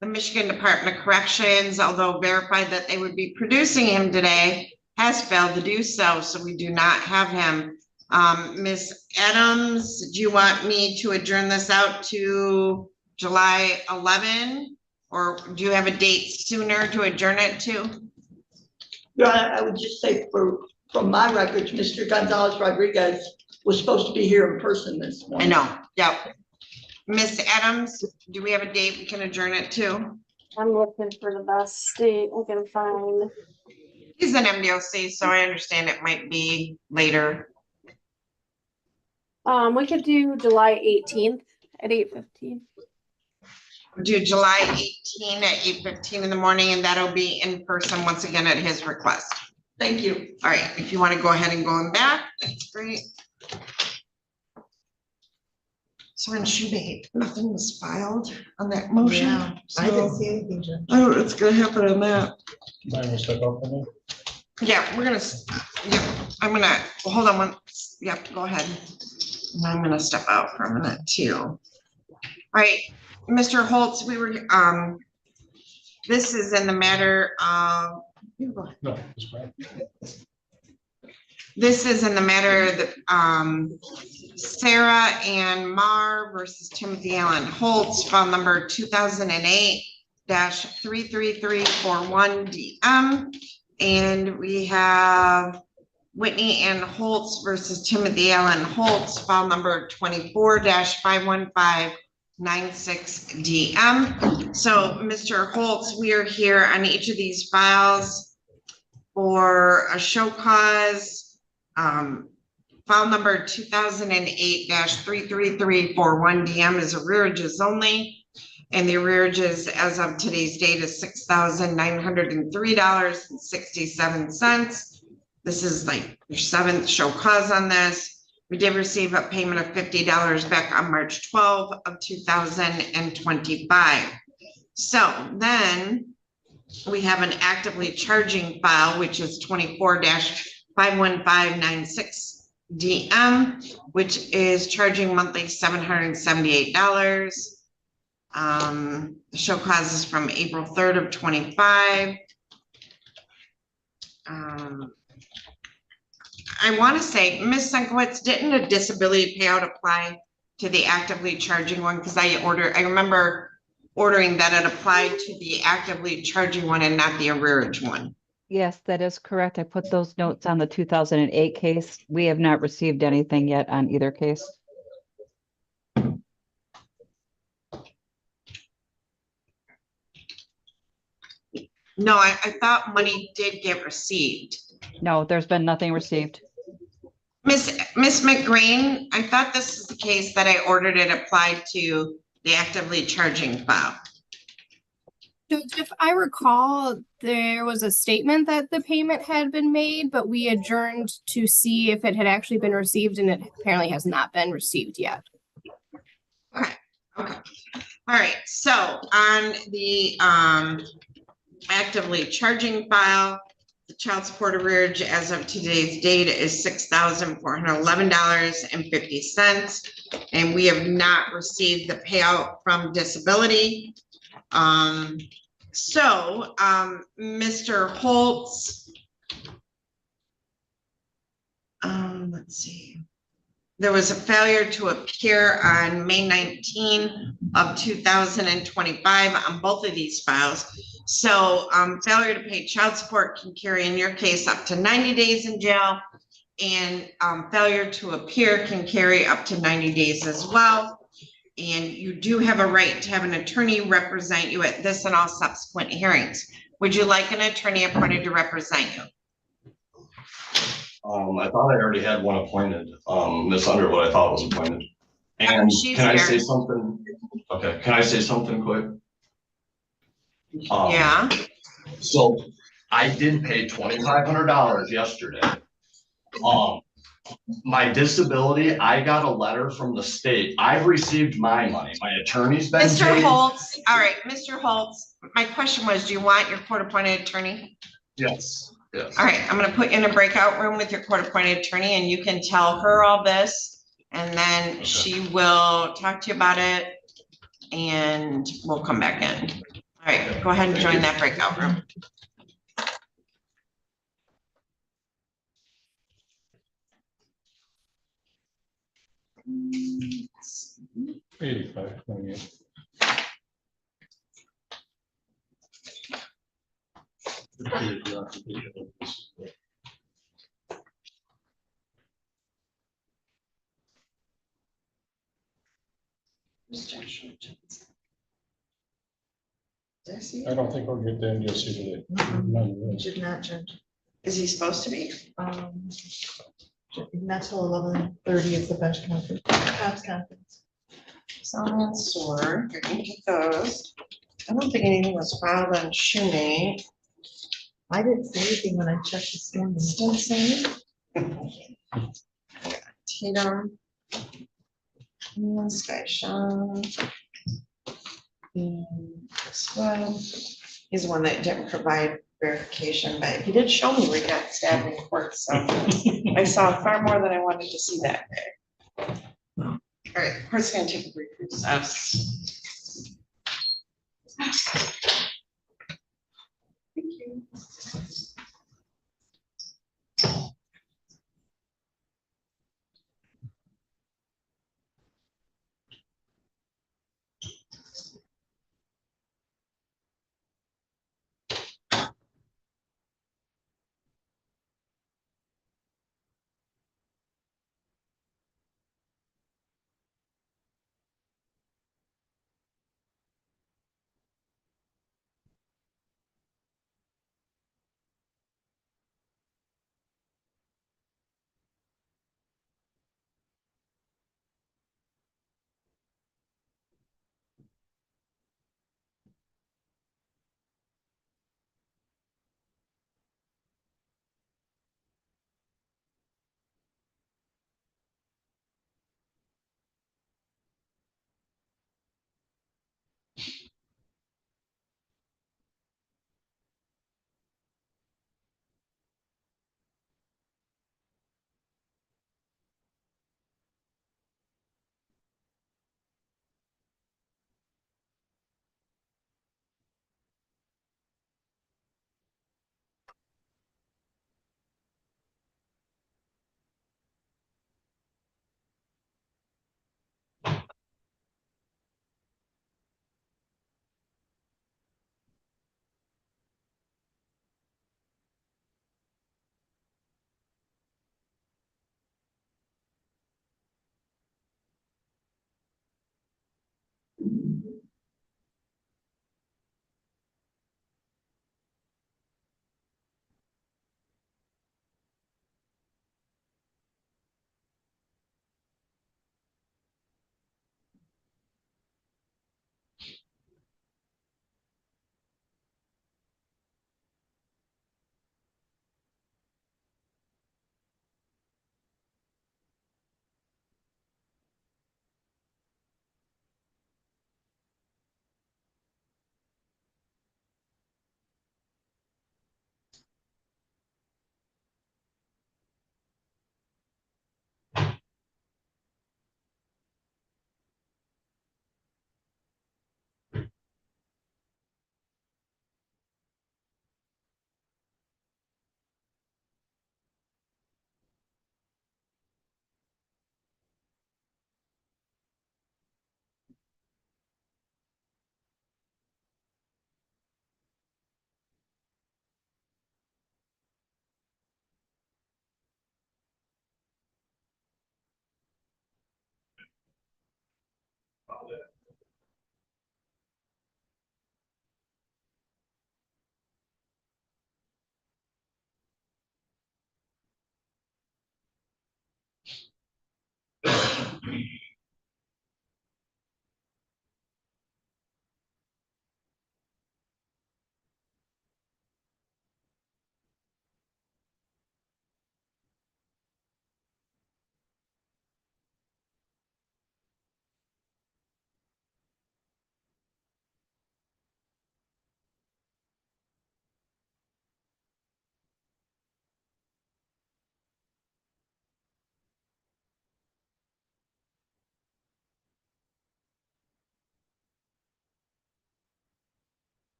The Michigan Department of Corrections, although verified that they would be producing him today, has failed to do so. So we do not have him. Ms. Adams, do you want me to adjourn this out to July 11? Or do you have a date sooner to adjourn it to? Yeah, I would just say from my records, Mr. Gonzalez Rodriguez was supposed to be here in person this morning. I know, yep. Ms. Adams, do we have a date we can adjourn it to? I'm looking for the best date we can find. He's an MDOC, so I understand it might be later. We could do July 18th at 8:15. Do July 18 at 8:15 in the morning, and that'll be in person once again at his request. Thank you. All right, if you want to go ahead and go in back, that's great. So in shoe date, nothing was filed on that motion. Yeah, I didn't see anything, Judge. I don't know what's gonna happen on that. I'm gonna step up on that. Yeah, we're gonna, yeah, I'm gonna, well, hold on one, yep, go ahead. And I'm gonna step out for a minute too. All right, Mr. Holtz, we were, this is in the matter of, No, it's fine. this is in the matter that, Sarah and Mar versus Timothy Holtz, file number 2008-33341DM. And we have Whitney and Holtz versus Timothy Holtz, file number 24-51596DM. So Mr. Holtz, we are here on each of these files for a show cause. File number 2008-33341DM is arrearages only. And the arrearages as of today's date is $6,903.67. This is like your 7th show cause on this. We did receive a payment of $50 back on March 12 of 2025. So then we have an actively charging file, which is 24-51596DM, which is charging monthly $778. The show cause is from April 3rd of 25. I want to say, Ms. Senkowitz, didn't a disability payout apply to the actively charging one? Because I remember ordering that it applied to the actively charging one and not the arrearage one. Yes, that is correct. I put those notes on the 2008 case. We have not received anything yet on either case. No, I thought money did get received. No, there's been nothing received. Miss McGrain, I thought this is the case that I ordered it applied to the actively charging file. Judge, if I recall, there was a statement that the payment had been made, but we adjourned to see if it had actually been received, and it apparently has not been received yet. Okay. All right, so on the actively charging file, the child support arrearage as of today's date is $6,411.50. And we have not received the payout from disability. Mr. Holtz, let's see. There was a failure to appear on May 19 of 2025 on both of these files. So failure to pay child support can carry, in your case, up to 90 days in jail, and failure to appear can carry up to 90 days as well. And you do have a right to have an attorney represent you at this and all subsequent hearings. Would you like an attorney appointed to represent you? I thought I already had one appointed, Miss Underwood, I thought was appointed. And can I say something? Okay, can I say something quick? Yeah. So I did pay $2,500 yesterday. My disability, I got a letter from the state. I've received my money. My attorney's been Mr. paid. Holtz, all right, Mr. Holtz, my question was, do you want your court-appointed attorney? Yes, yes. All right, I'm gonna put you in a breakout room with your court-appointed attorney, and you can tell her all this, and then she will talk to you about it, and we'll come back in. All right, go ahead and join that breakout room. $85, $28. I don't think we'll get the NDOC today. None of this. Did not judge. Is he supposed to be? Not till 11:30 is the bench conference, cops conference. So Mansour, you're gonna get those. I don't think anything was filed on Shoemate. I didn't see anything when I checked this morning. Stinson. Tatum. Skyshan. Webb. He's the one that didn't provide verification, but he did show me where he got stabbed in court, so I saw far more than I wanted to see that day. All right, we're just gonna take a brief recess. Thank you.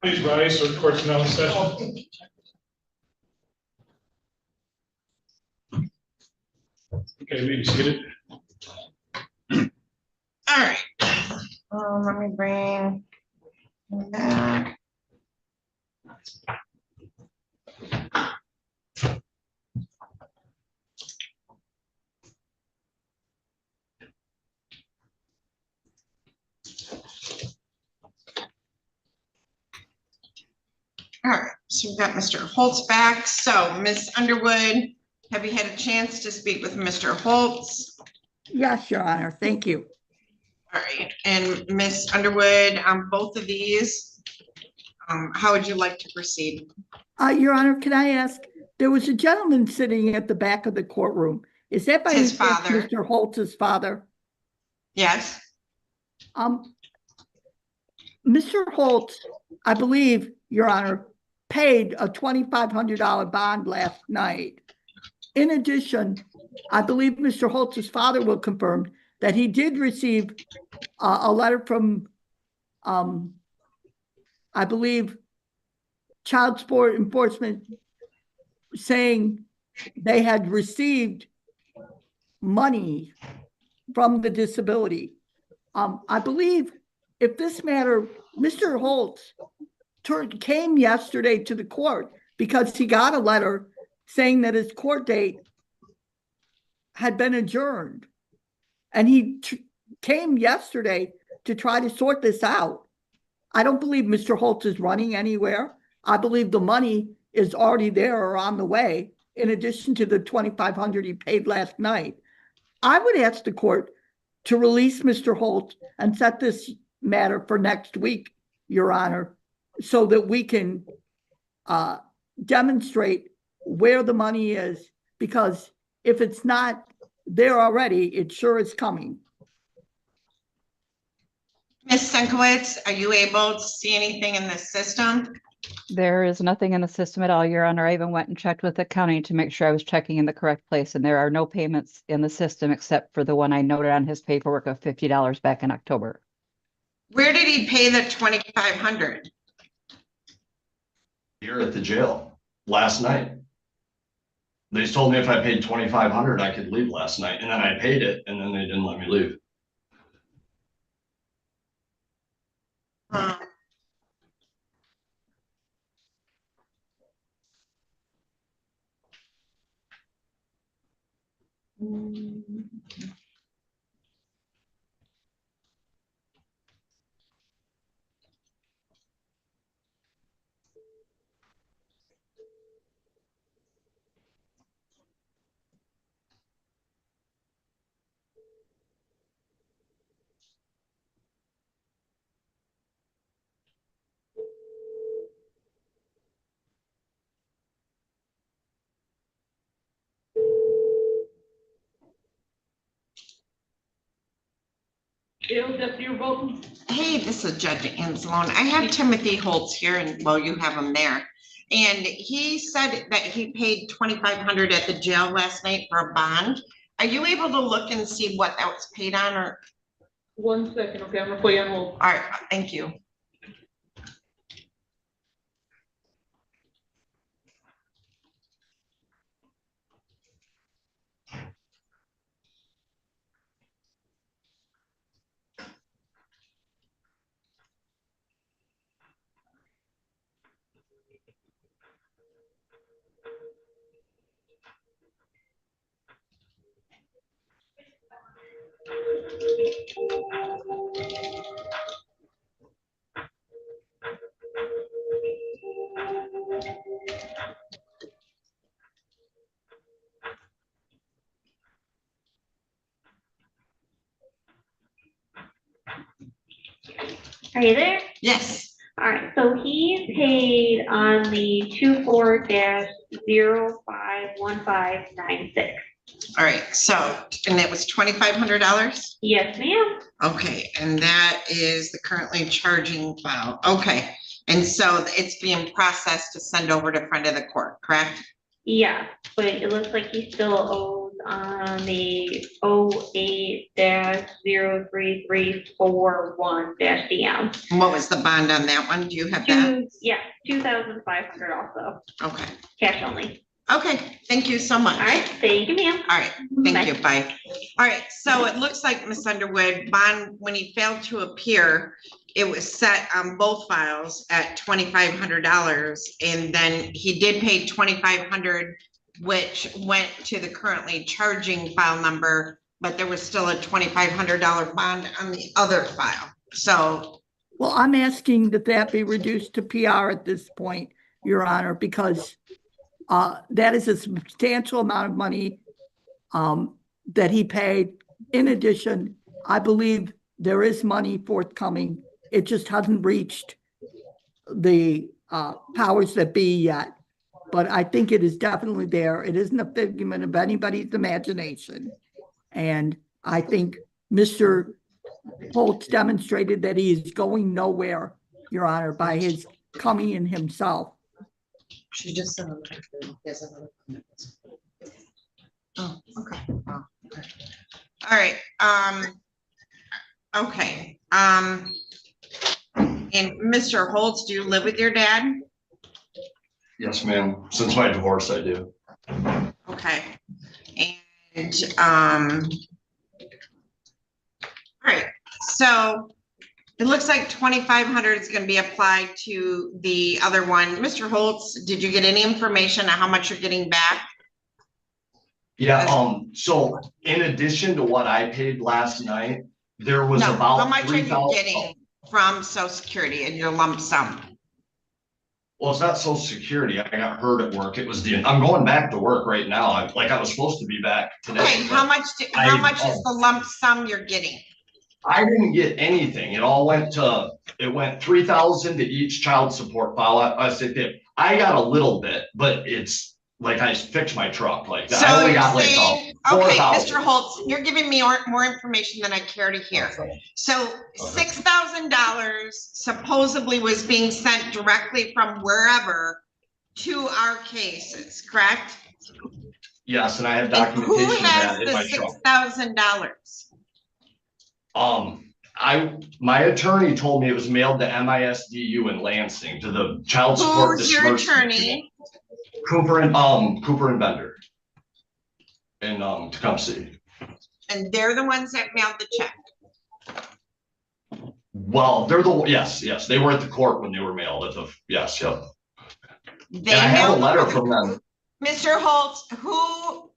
Please rise, so the court's now in session. Okay, we seated. All right. Let me bring back. All right, so we've got Mr. Holtz back. So Ms. Underwood, have you had a chance to speak with Mr. Holtz? Yes, Your Honor. Thank you. All right, and Ms. Underwood, on both of these, how would you like to proceed? Your Honor, can I ask, there was a gentleman sitting at the back of the courtroom. Is that by His any chance father. Mr. Holtz's father? Yes. Mr. Holtz, I believe, Your Honor, paid a $2,500 bond last night. In addition, I believe Mr. Holtz's father will confirm that he did receive a letter from, I believe, Child Support Enforcement saying they had received money from the disability. I believe if this matter, Mr. Holtz came yesterday to the court because he got a letter saying that his court date had been adjourned. And he came yesterday to try to sort this out. I don't believe Mr. Holtz is running anywhere. I believe the money is already there or on the way, in addition to the $2,500 he paid last night. I would ask the court to release Mr. Holtz and set this matter for next week, Your Honor, so that we can demonstrate where the money is, because if it's not there already, it sure is coming. Ms. Senkowitz, are you able to see anything in the system? There is nothing in the system at all, Your Honor. I even went and checked with the county to make sure I was checking in the correct place, and there are no payments in the system except for the one I noted on his paperwork of $50 back in October. Where did he pay the $2,500? Here at the jail last night. They just told me if I paid $2,500, I could leave last night, and then I paid it, and then they didn't let me leave. Hey, this is Judge Anzalone. I have Timothy Holtz here, and well, you have him there. And he said that he paid $2,500 at the jail last night for a bond. Are you able to look and see what that was paid on, or? 1 second, okay, I'm gonna put you on hold. All right, thank you. Are you there? Yes. All right, so he paid on the 24-051596. All right, so, and that was $2,500? Yes, ma'am. Okay, and that is the currently charging file. Okay, and so it's being processed to send over to front of the court, correct? Yeah, but it looks like he still owes on the 08-03341-DM. And what was the bond on that one? Do you have that? Yeah, 2,500 also, Okay. cash only. Okay, thank you so much. All right, thank you, ma'am. All right, thank you, bye. All right, so it looks like Ms. Underwood, bond, when he failed to appear, it was set on both files at $2,500, and then he did pay $2,500, which went to the currently charging file number, but there was still a $2,500 bond on the other file, so. Well, I'm asking that be reduced to PR at this point, Your Honor, because that is a substantial amount of money that he paid. In addition, I believe there is money forthcoming. It just hasn't reached the powers that be yet. But I think it is definitely there. It isn't a figment of anybody's imagination. And I think Mr. Holtz demonstrated that he is going nowhere, Your Honor, by his coming in himself. She just said, there's another. Oh, okay. Oh, okay. All right. Okay. And Mr. Holtz, do you live with your dad? Yes, ma'am. Since my divorce, I do. Okay. And all right. So it looks like 2,500 is going to be applied to the other one. Mr. Holtz, did you get any information on how much you're getting back? Yeah, so in addition to what I paid last night, there was No, about how much are you 3,000. getting from Social Security in your lump sum? Well, it's not Social Security. I got hurt at work. It was I'm going back to work right now. I was supposed to be back today. Okay, how much is the lump sum you're getting? I didn't get anything. It went 3,000 to each child support file. I said, I got a little bit, but it's like I fixed my truck. Like So I only you're got saying, like okay, 4,000. Mr. Holtz, you're giving me more information than I care to hear. So $6,000 supposedly was being sent directly from wherever to our cases, correct? Yes, and I have And documentation who of has that in my truck. the $6,000? My attorney told me it was mailed to MISDU in Lansing to the child support. Who's your attorney? Cooper and Bender in Tecumseh. And they're the ones that mailed the check. Well, they're yes, they were at the court when they were mailed at yep. They and I have a mailed letter from them. Mr. Holtz, who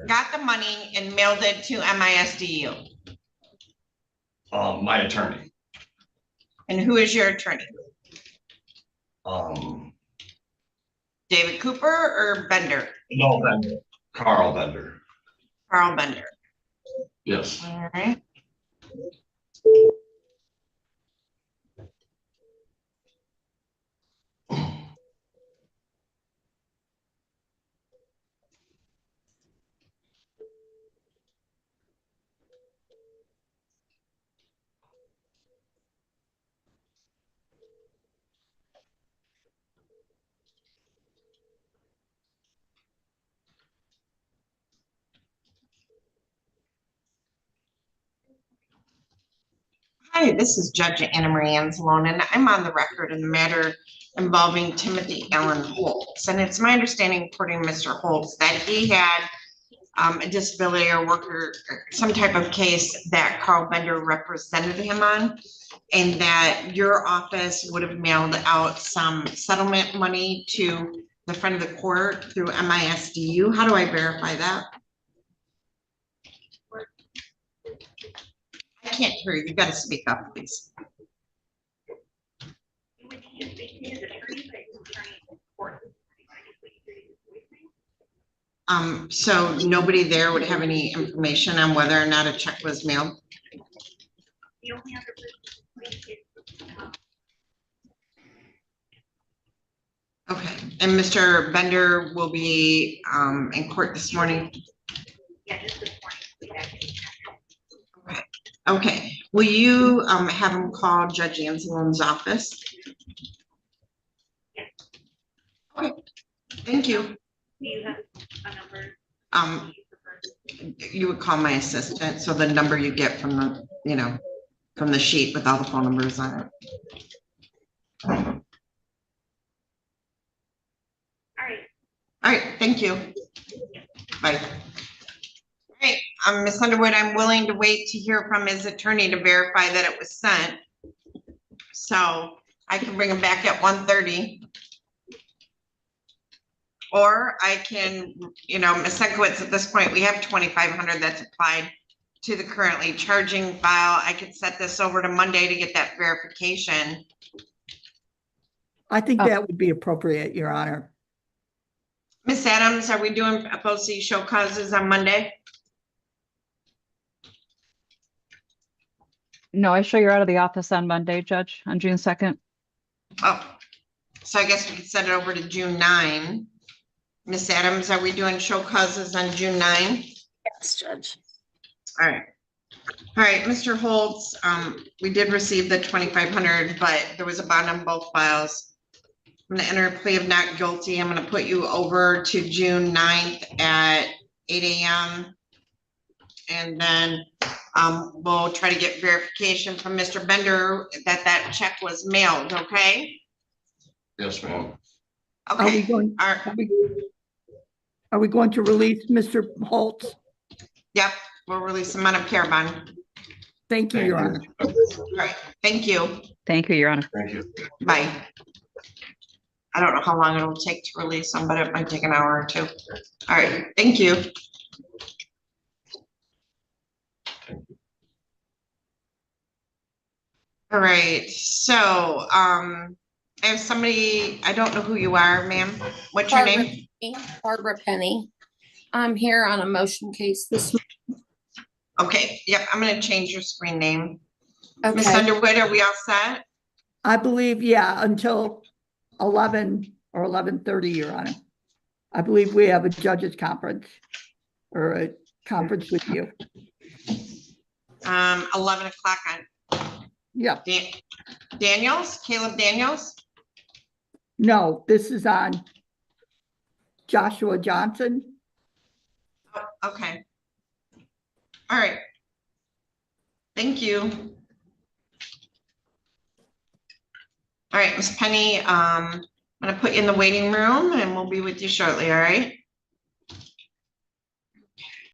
got the money and mailed it to MISDU? My attorney. And who is your attorney? David Cooper or Bender? No, Bender. Carl Bender. Carl Bender. Yes. All right. Hi, this is Judge Anna Marie Anzalone, and I'm on the record in the matter involving Timothy Allen Holtz. And it's my understanding, according to Mr. Holtz, that he had a disability or worker, some type of case that Carl Bender represented him on, and that your office would have mailed out some settlement money to the friend of the court through MISDU. How do I verify that? I can't hear you. You got to speak up, please. So nobody there would have any information on whether or not a check was mailed? Okay, and Mr. Bender will be in court this morning? Yeah, just this morning. Okay. Okay, will you have him call Judge Anzalone's office? Okay, thank you. Do you have a number? you would call my assistant, so the number you get from the, you know, from the sheet with all the phone numbers on it. All right. All right, thank you. Bye. All right, Ms. Underwood, I'm willing to wait to hear from his attorney to verify that it was sent. So I can bring him back at 1:30. Or I can, you know, Ms. Senkowitz, at this point, we have 2,500 that's applied to the currently charging file. I could set this over to Monday to get that verification. I think that would be appropriate, Your Honor. Ms. Adams, are we doing FOC show causes on Monday? No, I show you're out of the office on Monday, Judge, on June 2nd. Oh, so I guess we could set it over to June 9. Ms. Adams, are we doing show causes on June 9? Yes, Judge. All right. All right, Mr. Holtz, we did receive the 2,500, but there was a bond on both files. I'm gonna enter a plea of not guilty. I'm gonna put you over to June 9th at 8 a.m. And then we'll try to get verification from Mr. Bender that that check was mailed, okay? Yes, ma'am. Are we Okay. going, All right. are we going to release Mr. Holtz? Yep, we'll release him on a care bond. Thank you, Your Honor. All right, thank you. Thank you, Your Honor. Thank you. Bye. I don't know how long it'll take to release them, but it might take an hour or two. All right, thank you. All right, so I have somebody, I don't know who you are, ma'am. What's your name? Barbara Penny. I'm here on a motion case this morning. Okay, yep, I'm gonna change your screen name. Ms. Okay. Underwood, are we all set? I believe, yeah, until 11 or 11:30, Your Honor. I believe we have a judges conference or a conference with you. 11 o'clock on. Yeah. Daniels, Caleb Daniels? No, this is on Joshua Johnson. Oh, okay. All right. Thank you. All right, Ms. Penny, I'm gonna put you in the waiting room and we'll be with you shortly, all right?